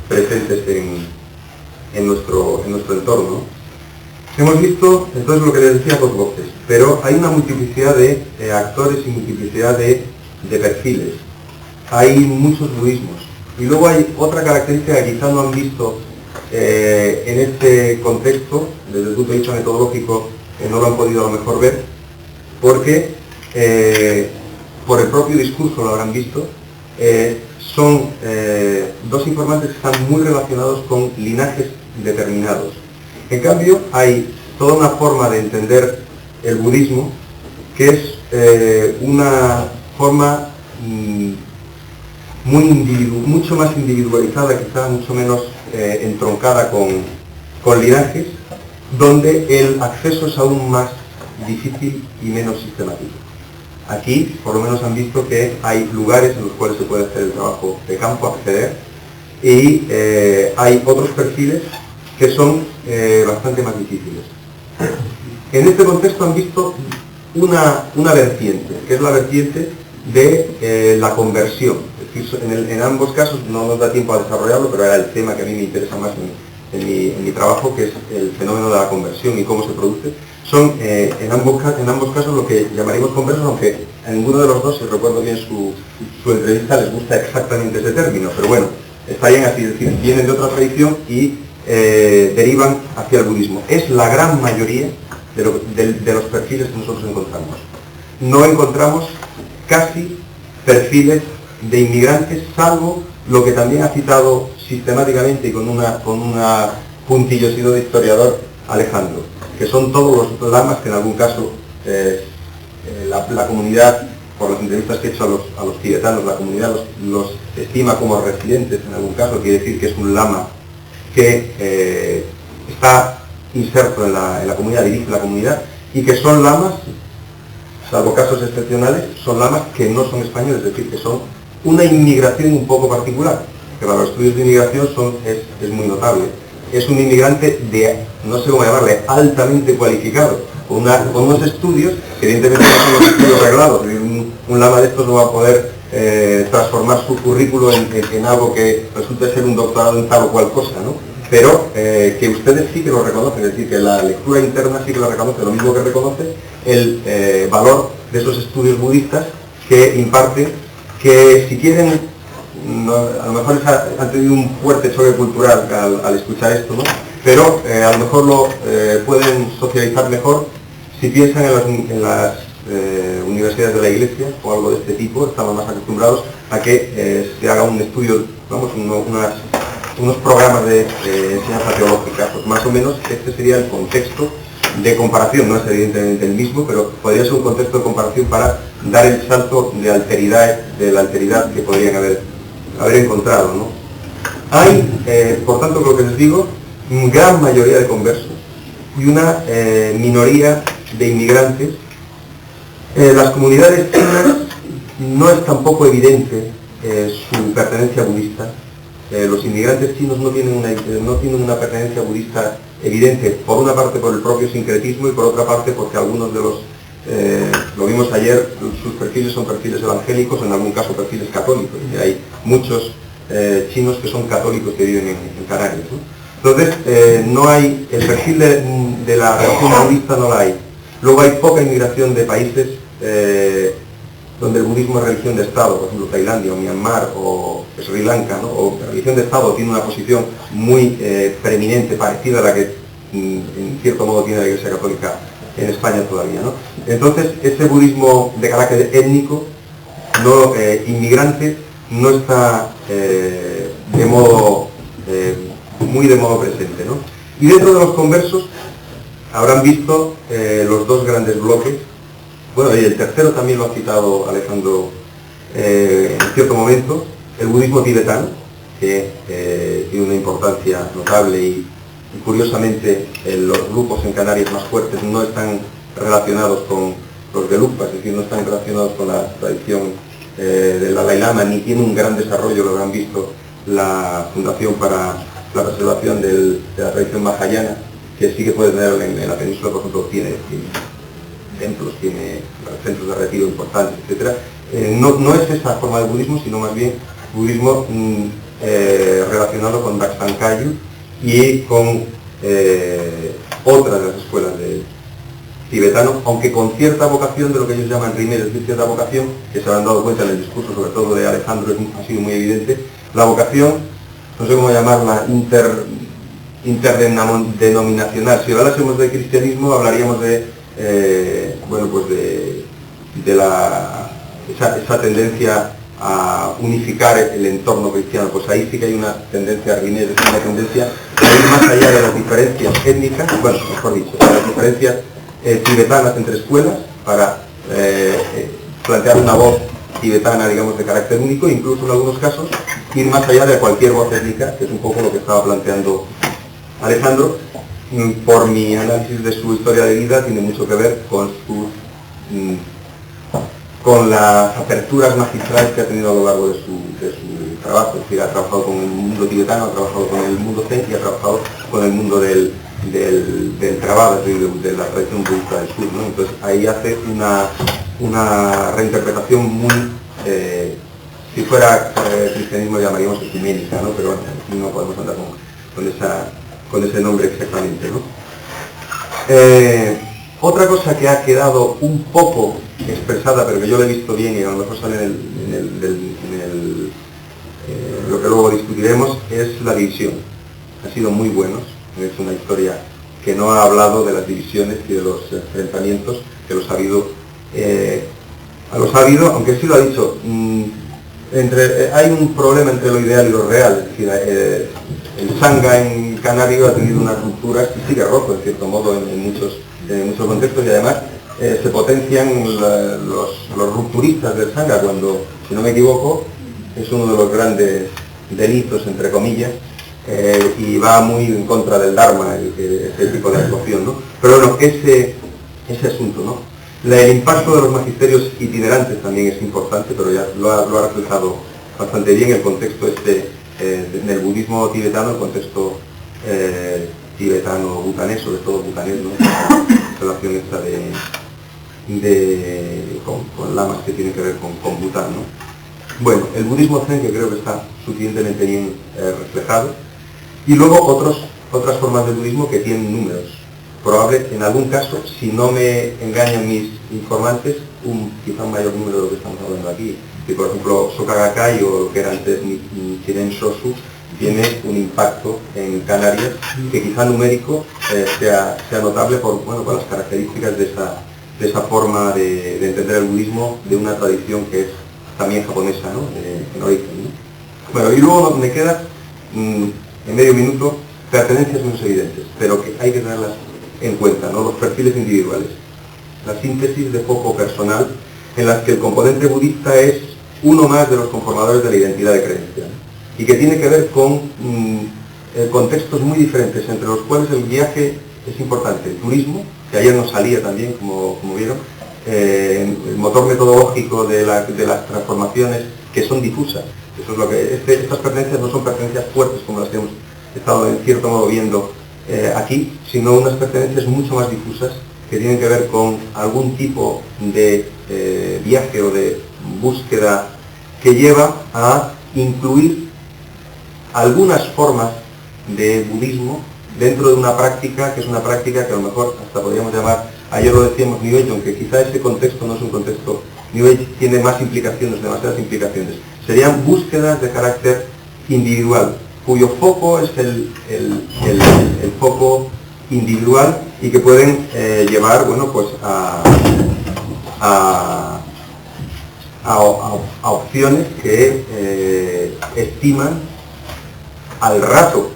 presentes en nuestro entorno. Hemos visto, entonces, lo que les decía, dos voces, pero hay una multiplicidad de actores y multiplicidad de perfiles. Hay muchos budismos. Y luego hay otra característica que quizás no han visto en este contexto, desde el punto de vista metodológico, no lo han podido a lo mejor ver, porque por el propio discurso lo habrán visto, son dos informantes que están muy relacionados con linajes determinados. En cambio, hay toda una forma de entender el budismo que es una forma mucho más individualizada, quizá mucho menos entroncada con linajes, donde el acceso es aún más difícil y menos sistemático. Aquí, por lo menos, han visto que hay lugares en los cuales se puede hacer el trabajo de campo, acceder, y hay otros perfiles que son bastante más difíciles. En este contexto han visto una vertiente, que es la vertiente de la conversión. Es decir, en ambos casos no nos da tiempo a desarrollarlo, pero era el tema que a mí me interesa más en mi trabajo, que es el fenómeno de la conversión y cómo se produce. Son en ambos casos lo que llamaríamos conversos, aunque a ninguno de los dos, si recuerdo bien su entrevista, les gusta exactamente ese término, pero bueno, está bien así, es decir, vienen de otra tradición y derivan hacia el budismo. Es la gran mayoría de los perfiles que nosotros encontramos. No encontramos casi perfiles de inmigrantes, salvo lo que también ha citado sistemáticamente y con una puntillosidad de historiador Alejandro, que son todos los lamas que en algún caso la comunidad, por las entrevistas que he hecho a los tibetanos, la comunidad los estima como residentes en algún caso. Quiere decir que es un lama que está inserto en la comunidad, dirige la comunidad, y que son lamas, salvo casos excepcionales, son lamas que no son españoles, es decir, que son una inmigración un poco particular, que para los estudios de inmigración es muy notable. Es un inmigrante no sé cómo llamarle, altamente cualificado, con unos estudios que evidentemente no son los estudios reglados. Un lama de estos no va a poder transformar su currículo en algo que resulte ser un doctorado en tal o cual cosa, ¿no? Pero que ustedes sí que lo reconocen, es decir, que la lectura interna sí que lo reconoce, lo mismo que reconoce el valor de esos estudios budistas que imparten, que si quieren, a lo mejor han tenido un fuerte choque cultural al escuchar esto, ¿no? Pero a lo mejor lo pueden socializar mejor si piensan en las universidades de la Iglesia o algo de este tipo. Estamos más acostumbrados a que se haga un estudio, vamos, unos programas de enseñanza teológica. Pues más o menos este sería el contexto de comparación. No es evidentemente el mismo, pero podría ser un contexto de comparación para dar el salto de la alteridad que podrían haber encontrado, ¿no? Hay, por tanto, lo que les digo, una gran mayoría de conversos y una minoría de inmigrantes. Las comunidades chinas no es tampoco evidente su pertenencia budista. Los inmigrantes chinos no tienen una pertenencia budista evidente, por una parte por el propio sincretismo y por otra parte porque algunos de lo vimos ayer, sus perfiles son perfiles evangélicos, en algún caso perfiles católicos, y hay muchos chinos que son católicos que viven en Canarias, ¿no? Entonces, no hay, el perfil de la religión budista no la hay. Luego hay poca inmigración de países donde el budismo es religión de Estado, por ejemplo Tailandia o Myanmar o Sri Lanka, ¿no? O la religión de Estado tiene una posición muy preeminente, parecida a la que en cierto modo tiene la Iglesia Católica en España todavía, ¿no? Entonces, ese budismo de carácter étnico, no inmigrante, no está muy de modo presente, ¿no? Y dentro de los conversos habrán visto los dos grandes bloques. Bueno, y el tercero también lo ha citado Alejandro en cierto momento, el budismo tibetano, que tiene una importancia notable y curiosamente los grupos en Canarias más fuertes no están relacionados con los Gelugpas, es decir, no están relacionados con la tradición del Dalai Lama, ni tiene un gran desarrollo, lo habrán visto, la Fundación para la Preservación de la Tradición Mahayana, que sí que puede tener en la península, por ejemplo, tiene templos, tiene centros de retiro importantes, etc. No es esa forma de budismo, sino más bien budismo relacionado con Daksankayu y con otra de las escuelas de tibetano, aunque con cierta vocación de lo que ellos llaman Rimé, es decir, cierta vocación, que se habrán dado cuenta en el discurso, sobre todo de Alejandro, ha sido muy evidente, la vocación, no sé cómo llamarla, interdenominacional. Si hablásemos de cristianismo, hablaríamos de, bueno, pues de esa tendencia a unificar el entorno cristiano. Pues ahí sí que hay una tendencia rimés, es una tendencia a ir más allá de las diferencias étnicas, bueno, mejor dicho, de las diferencias tibetanas entre escuelas, para plantear una voz tibetana, digamos, de carácter único, incluso en algunos casos ir más allá de cualquier voz étnica, que es un poco lo que estaba planteando Alejandro. Por mi análisis de su historia de vida, tiene mucho que ver con las aperturas magistrales que ha tenido a lo largo de su trabajo. Es decir, ha trabajado con el mundo tibetano, ha trabajado con el mundo zen y ha trabajado con el mundo del Theravada, es decir, de la tradición budista del sur, ¿no? Entonces ahí hace una reinterpretación muy, si fuera cristianismo llamaríamos ecuménica, ¿no? Pero bueno, aquí no podemos andar con ese nombre exactamente, ¿no? Otra cosa que ha quedado un poco expresada, pero que yo lo he visto bien y a lo mejor sale en lo que luego discutiremos, es la división. Han sido muy buenos, es una historia que no ha hablado de las divisiones y de los enfrentamientos, que los ha habido, aunque sí lo ha dicho, hay un problema entre lo ideal y lo real. Es decir, el Sangha en Canario ha tenido unas rupturas y sigue roto, en cierto modo, en muchos contextos, y además se potencian los rupturistas del Sangha, cuando, si no me equivoco, es uno de los grandes delitos, entre comillas, y va muy en contra del Dharma, ese tipo de actuación, ¿no? Pero bueno, ese asunto, ¿no? El impacto de los magisterios itinerantes también es importante, pero ya lo ha reflejado bastante bien el contexto en el budismo tibetano, el contexto tibetano-butanés, sobre todo butanés, ¿no? La relación esta con lamas que tiene que ver con Bután, ¿no? Bueno, el budismo zen, que creo que está suficientemente bien reflejado, y luego otras formas de budismo que tienen números. Probable, en algún caso, si no me engañan mis informantes, quizá un mayor número de lo que estamos hablando aquí. Que por ejemplo, Soka Gakkai, o lo que era antes Nichiren Shosu, tiene un impacto en Canarias que quizá numérico sea notable por las características de esa forma de entender el budismo, de una tradición que es también japonesa, ¿no? En origen, ¿no? Bueno, y luego me queda, en medio minuto, pertenencias menos evidentes, pero que hay que tenerlas en cuenta, ¿no? Los perfiles individuales, la síntesis de foco personal, en las que el componente budista es uno más de los conformadores de la identidad de creencia, ¿no? Y que tiene que ver con contextos muy diferentes, entre los cuales el viaje es importante. El turismo, que ayer nos salía también, como vieron, el motor metodológico de las transformaciones, que son difusas. Eso es lo que estas pertenencias no son pertenencias fuertes como las que hemos estado en cierto modo viendo aquí, sino unas pertenencias mucho más difusas, que tienen que ver con algún tipo de viaje o de búsqueda que lleva a incluir algunas formas de budismo dentro de una práctica que es una práctica que a lo mejor hasta podríamos llamar, ayer lo decíamos, New Age, aunque quizá ese contexto no es un contexto, New Age tiene más implicaciones, demasiadas implicaciones. Serían búsquedas de carácter individual, cuyo foco es el foco individual, y que pueden llevar, bueno, pues a opciones que estiman al rato.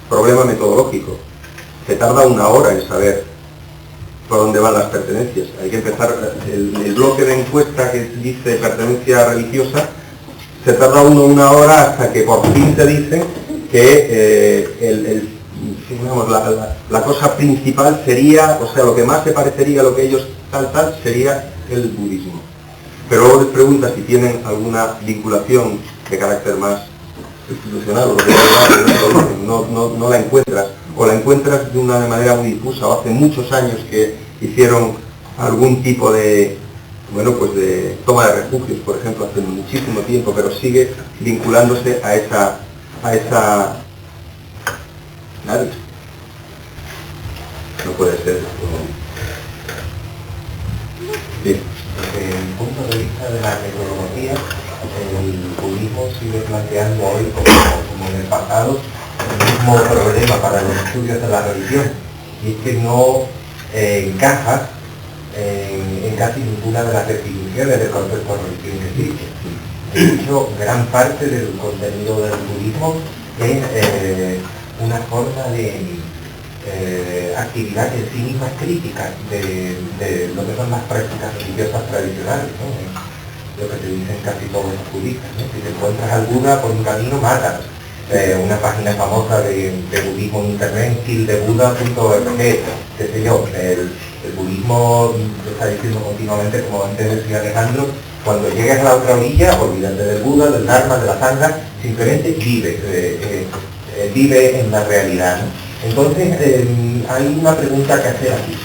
Problema metodológico. Se tarda una hora en saber por dónde van las pertenencias. Hay que empezar, el bloque de encuesta que dice pertenencia religiosa, se tarda una hora hasta que por fin te dicen que digamos, la cosa principal sería, o sea, lo que más se parecería a lo que ellos tal, sería el budismo. Pero luego les preguntas si tienen alguna vinculación de carácter más institucional, o lo que sea, no la encuentras, o la encuentras de una manera muy difusa, o hace muchos años que hicieron algún tipo de, bueno, pues de toma de refugios, por ejemplo, hace muchísimo tiempo, pero sigue vinculándose a Nadie. No puede ser. Sí. Desde el punto de vista de la metodología, el budismo sigue planteando hoy, como en el pasado, el mismo problema para los estudios de la religión, y es que no encaja en casi ninguna de las definiciones del concepto de religión que existe. De hecho, gran parte del contenido del budismo es una forma de actividad en sí misma crítica de lo que son las prácticas religiosas tradicionales, ¿no? Lo que te dicen casi todos los budistas, ¿no? Si te encuentras al Buda por un camino, mátalo. Una página famosa de budismo en internet, killthebuddha.org, qué sé yo. El budismo te está diciendo continuamente, como antes decía Alejandro, cuando llegues a la otra orilla, olvídate del Buda, del Dharma, de la Sangha, simplemente vive en la realidad, ¿no? Entonces, hay una pregunta que hacer aquí.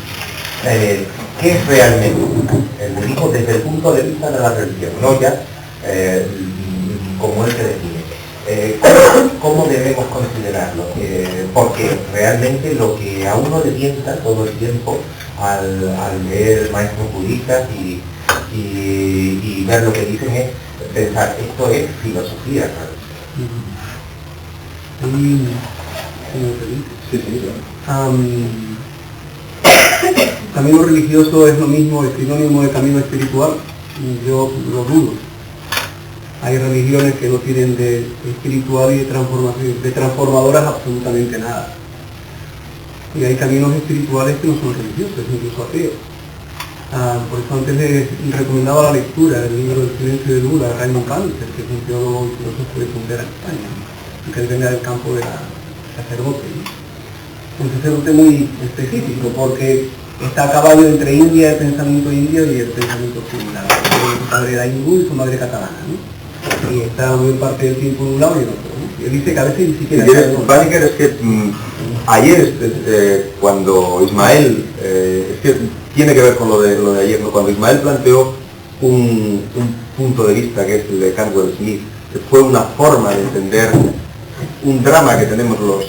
¿Qué es realmente el budismo desde el punto de vista de la religión? No ya como él se define. ¿Cómo debemos considerarlo? Porque realmente lo que a uno le tienta todo el tiempo al leer maestros budistas y ver lo que dicen es pensar, esto es filosofía, ¿sabes? Sí, sí, claro. Camino religioso es lo mismo, es sinónimo de camino espiritual. Yo lo dudo. Hay religiones que no tienen de espiritual y de transformación, de transformadoras absolutamente nada. Y hay caminos espirituales que no son religiosos, incluso ateos. Por eso antes les recomendaba la lectura del libro El silencio de Buda, de Raymond Cancer, que es un teólogo y filósofo de frontera en España, ¿no? Que él venga del campo de la sacerdote, ¿no? Un sacerdote muy específico, porque está a caballo entre India, el pensamiento indio, y el pensamiento occidental. Su padre era hindú y su madre catalana, ¿no? Y está muy parte del tiempo en un lado y en otro, ¿no? Y él dice que a veces ni siquiera... Banneker, es que ayer, cuando Ismael, es que tiene que ver con lo de ayer, ¿no? Cuando Ismael planteó un punto de vista que es el de Cantwell Smith, que fue una forma de entender un drama que tenemos los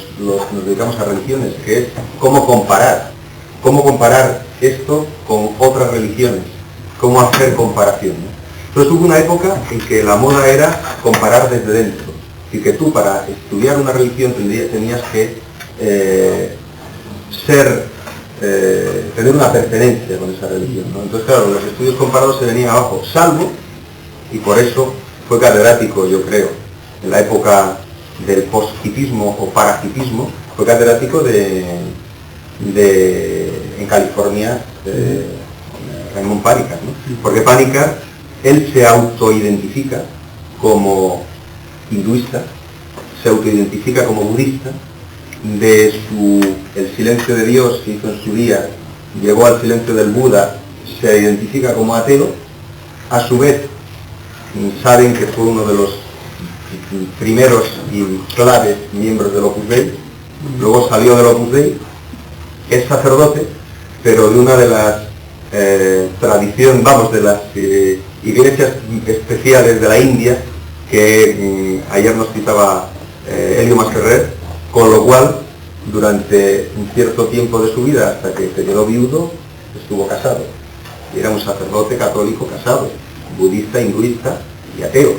que nos dedicamos a religiones, que es cómo comparar esto con otras religiones, cómo hacer comparación, ¿no? Entonces hubo una época en que la moda era comparar desde dentro, y que tú para estudiar una religión tenías que tener una pertenencia con esa religión, ¿no? Entonces claro, los estudios comparados se venían abajo, salvo, y por eso fue catedrático, yo creo, en la época del post-hipismo o para-hipismo, fue catedrático en California, Raymond Panikkar, ¿no? Porque Panikkar, él se autoidentifica como hinduista, se autoidentifica como budista, el silencio de Dios que hizo en su día, llegó al silencio del Buda, se identifica como ateo. A su vez, saben que fue uno de los primeros y claves miembros del Opus Dei, luego salió del Opus Dei, es sacerdote, pero de una de las tradiciones, de las iglesias especiales de la India, que ayer nos citaba Elio Masferrer, con lo cual durante un cierto tiempo de su vida, hasta que se quedó viudo, estuvo casado. Y era un sacerdote católico casado, budista, hinduista y ateo.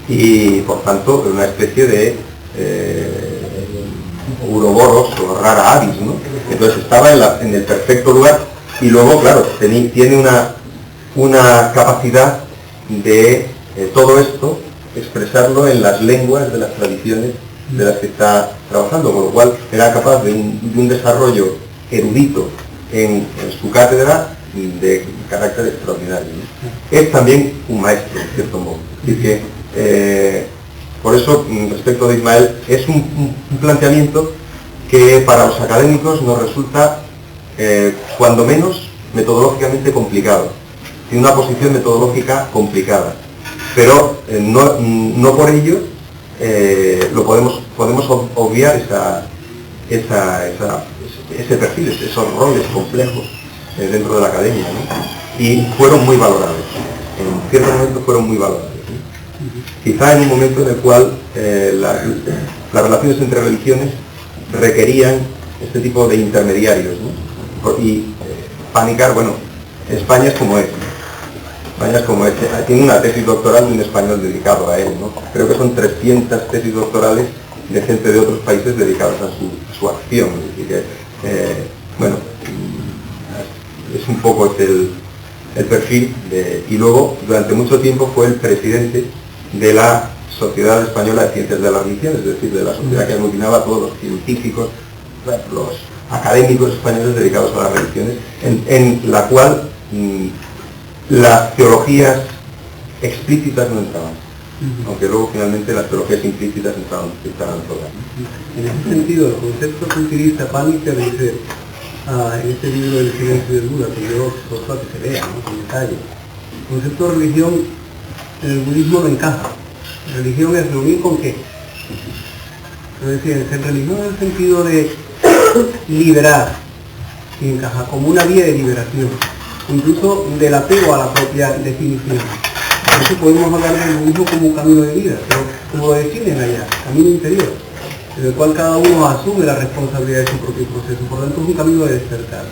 Y por tanto una especie de uroboros o rara avis, ¿no? Entonces estaba en el perfecto lugar, y luego, claro, tiene una capacidad de todo esto expresarlo en las lenguas de las tradiciones de las que está trabajando, con lo cual era capaz de un desarrollo erudito en su cátedra de carácter extraordinario, ¿no? Es también un maestro, en cierto modo. Es decir, que por eso, respecto de Ismael, es un planteamiento que para los académicos nos resulta, cuando menos, metodológicamente complicado. Tiene una posición metodológica complicada, pero no por ello podemos obviar ese perfil, esos roles complejos dentro de la academia, ¿no? Y fueron muy valorados, en cierto momento fueron muy valorados, ¿no? Quizá en un momento en el cual las relaciones entre religiones requerían este tipo de intermediarios, ¿no? Y Panikkar, bueno, España es como es. España es como es. Tiene una tesis doctoral en español dedicado a él, ¿no? Creo que son 300 tesis doctorales de gente de otros países dedicados a su acción. Es decir, que, bueno, es un poco el perfil y luego durante mucho tiempo fue el presidente de la Sociedad Española de Ciencias de la Religión, es decir, de la sociedad que aglutinaba a todos los científicos, los académicos españoles dedicados a las religiones, en la cual las teologías explícitas no entraban, aunque luego finalmente las teologías implícitas entraban todas. En ese sentido, el concepto que utiliza Panikkar dice, en este libro del silencio del Buda, que yo por que se vea, ¿no? Con detalle, el concepto de religión en el budismo no encaja. Religión es reunir con qué. Es decir, ser religión en el sentido de liberar, y encaja como una vía de liberación, incluso del apego a la propia definición. Por eso podemos hablar del budismo como un camino de vida, pero como lo definen allá, camino interior, en el cual cada uno asume la responsabilidad de su propio proceso, por lo tanto es un camino de despertar.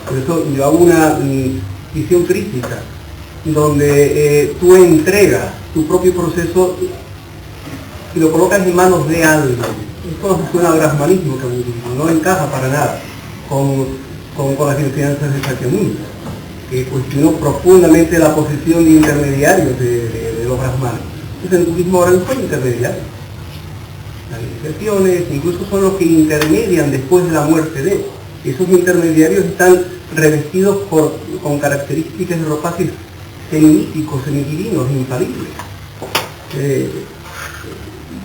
Por eso yo hago una visión crítica, donde tú entregas tu propio proceso y lo colocas en manos de alguien. Esto suena a brahmanismo, que no encaja para nada con las enseñanzas de Shakyamuni, que cuestionó profundamente la posición de intermediarios de los brahmanes. Entonces el budismo ahora no son intermediarios. Las iniciaciones incluso son los que intermedian después de la muerte de. Esos intermediarios están revestidos con características de ropajes semíticos, semidivinos, infalibles.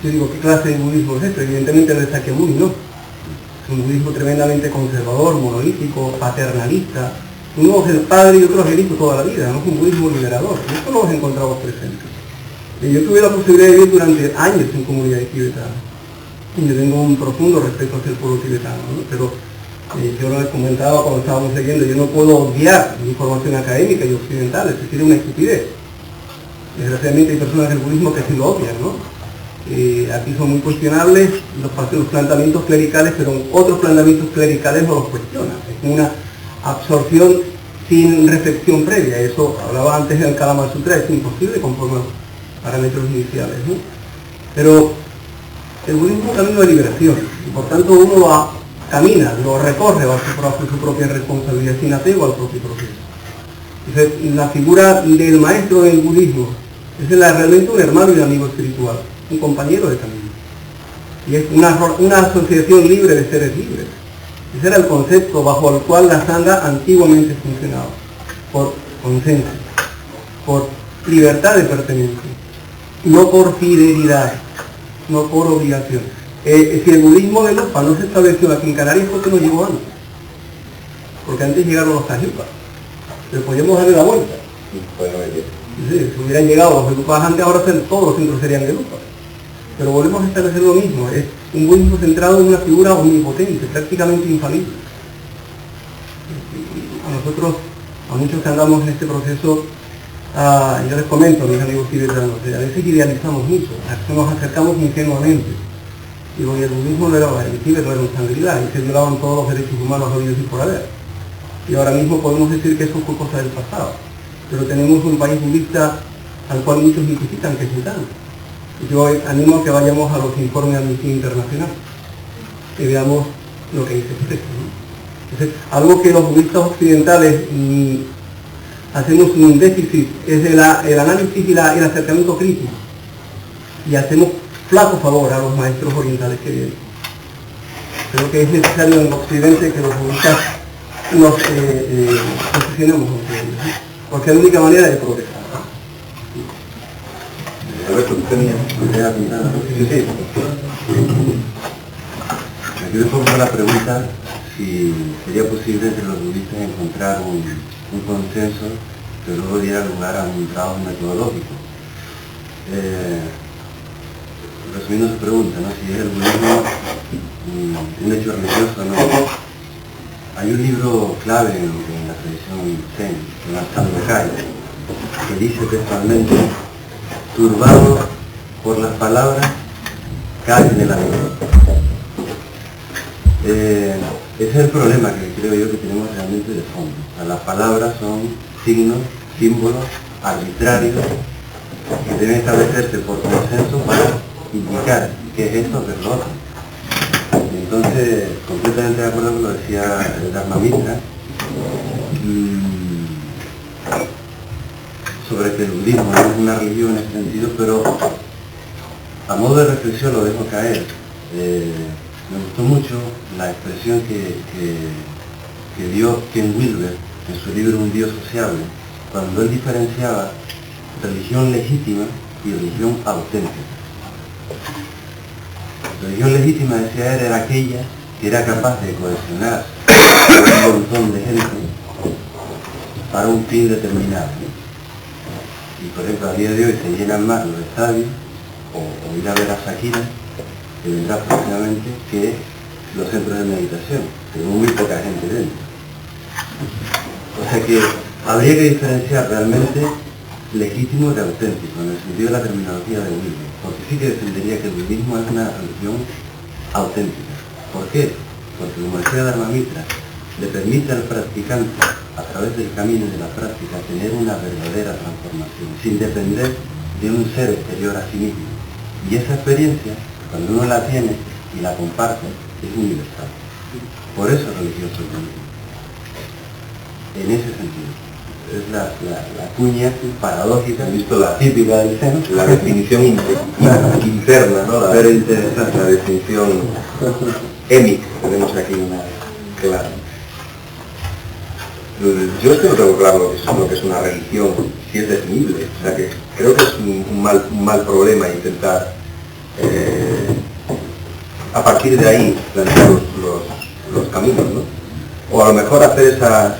Yo digo, ¿qué clase de budismo es esto? Evidentemente el de Shakyamuni no. Es un budismo tremendamente conservador, monolítico, paternalista. Uno es el padre y otro es el hijo toda la vida, no es un budismo liberador. Y esto lo hemos encontrado presente. Yo tuve la posibilidad de vivir durante años en comunidades tibetanas. Y yo tengo un profundo respeto hacia el pueblo tibetano, ¿no? Pero yo lo comentaba cuando estábamos leyendo, yo no puedo obviar la información académica y occidental, eso sería una estupidez. Desgraciadamente hay personas del budismo que sí lo obvian, ¿no? Aquí son muy cuestionables los planteamientos clericales, pero otros planteamientos clericales no los cuestionan. Es una absorción sin reflexión previa. Eso hablaba antes del Kalama Sutra, es imposible conforme a los parámetros iniciales, ¿no? Pero el budismo es un camino de liberación, y por tanto uno camina, lo recorre bajo su propia responsabilidad, sin apego al propio proceso. Entonces, la figura del maestro del budismo es realmente un hermano y un amigo espiritual, un compañero de camino. Y es una asociación libre de seres libres. Ese era el concepto bajo el cual la Sangha antiguamente funcionaba, por consenso, por libertad de pertenencia, no por fidelidad, no por obligación. Si el budismo de Lupa no se estableció aquí en Canarias, ¿por qué no llegó antes? Porque antes llegaron los Tajipas, pero podíamos darle la vuelta. Sí, si hubieran llegado los Gelupas antes, ahora todos los centros serían Gelupas. Pero volvemos a establecer lo mismo, es un budismo centrado en una figura omnipotente, prácticamente infalible. A nosotros, a muchos que andamos en este proceso, yo les comento a mis amigos tibetanos, a veces idealizamos mucho, nos acercamos ingenuamente. Digo, y el budismo no era, el Tíbet no era un Shangri-La, y se violaban todos los derechos humanos habidos y por haber. Y ahora mismo podemos decir que eso fue cosa del pasado. Pero tenemos un país budista al cual muchos necesitan que es Bután. Yo animo a que vayamos a los informes de Amnistía Internacional y veamos lo que dice el texto, ¿no? Entonces, algo que los budistas occidentales hacemos un déficit es el análisis y el acercamiento crítico, y hacemos flaco favor a los maestros orientales que vienen. Creo que es necesario en Occidente que los budistas nos posicionemos ante ellos, ¿sí? Porque es la única manera de progresar. Alberto, ¿tú tenías? Sí, sí. Aquí le pongo la pregunta si sería posible entre los budistas encontrar un consenso que luego diera lugar a un trabajo metodológico. Resumiendo su pregunta, ¿no? Si es el budismo un hecho religioso o no. Hay un libro clave en la tradición Zen, el Ashtanga, que dice textualmente: turbado por las palabras, cae en el amigo. Ese es el problema que creo yo que tenemos realmente de fondo. O sea, las palabras son signos, símbolos arbitrarios que deben establecerse por consenso para indicar qué es esto, qué es lo otro. Entonces, completamente de acuerdo con lo que decía el Dharmamitra, sobre que el budismo no es una religión en ese sentido, pero a modo de reflexión lo dejo caer. Me gustó mucho la expresión que dio Ken Wilber en su libro Un Dios sociable, cuando él diferenciaba religión legítima y religión auténtica. Religión legítima, decía él, era aquella que era capaz de cohesionar a un montón de gente para un fin determinado. Y por ejemplo, a día de hoy se llenan más los estadios, o ir a ver a Shakira, que vendrá próximamente, que los centros de meditación, que muy poca gente dentro. O sea que habría que diferenciar realmente legítimo de auténtico, en el sentido de la terminología de Wilber, porque sí que defendería que el budismo es una religión auténtica. ¿Por qué? Porque, como decía Dharmamitra, le permite al practicante, a través del camino de la práctica, tener una verdadera transformación, sin depender de un ser exterior a sí mismo. Y esa experiencia, cuando uno la tiene y la comparte, es universal. Por eso es religioso el budismo. En ese sentido. Es la cuña paradójica, visto la típica del Zen, la definición interna, ¿no? Pero interesante, la definición émic, tenemos aquí una clara. Yo es que no tengo claro lo que es una religión, si es definible, o sea que creo que es un mal problema intentar a partir de ahí plantear los caminos, ¿no? O a lo mejor hacer esa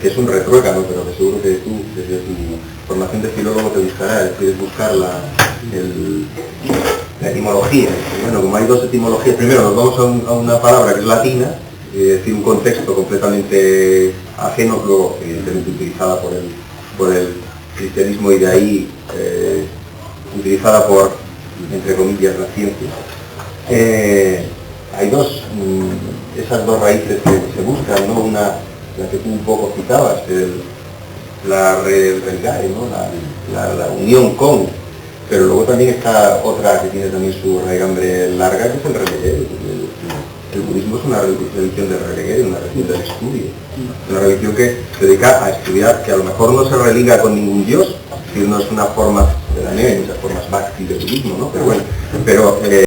que es un retruécano, pero que seguro que tú, desde tu formación de filólogo, te gustará, es decir, buscar la etimología. Y bueno, como hay dos etimologías, primero nos vamos a una palabra que es latina, es decir, un contexto completamente ajeno, luego evidentemente utilizada por el cristianismo y de ahí utilizada por, entre comillas, la ciencia. Hay esas dos raíces que se buscan, ¿no? Una, la que tú un poco citabas, la regae, ¿no? La unión con, pero luego también está otra que tiene también su raigambre larga, que es el religio. El budismo es una religión del religio, una religión del estudio, una religión que se dedica a estudiar, que a lo mejor no se religa con ningún dios, es decir, no es una forma de la hay muchas formas bhakti de budismo, ¿no? Pero bueno,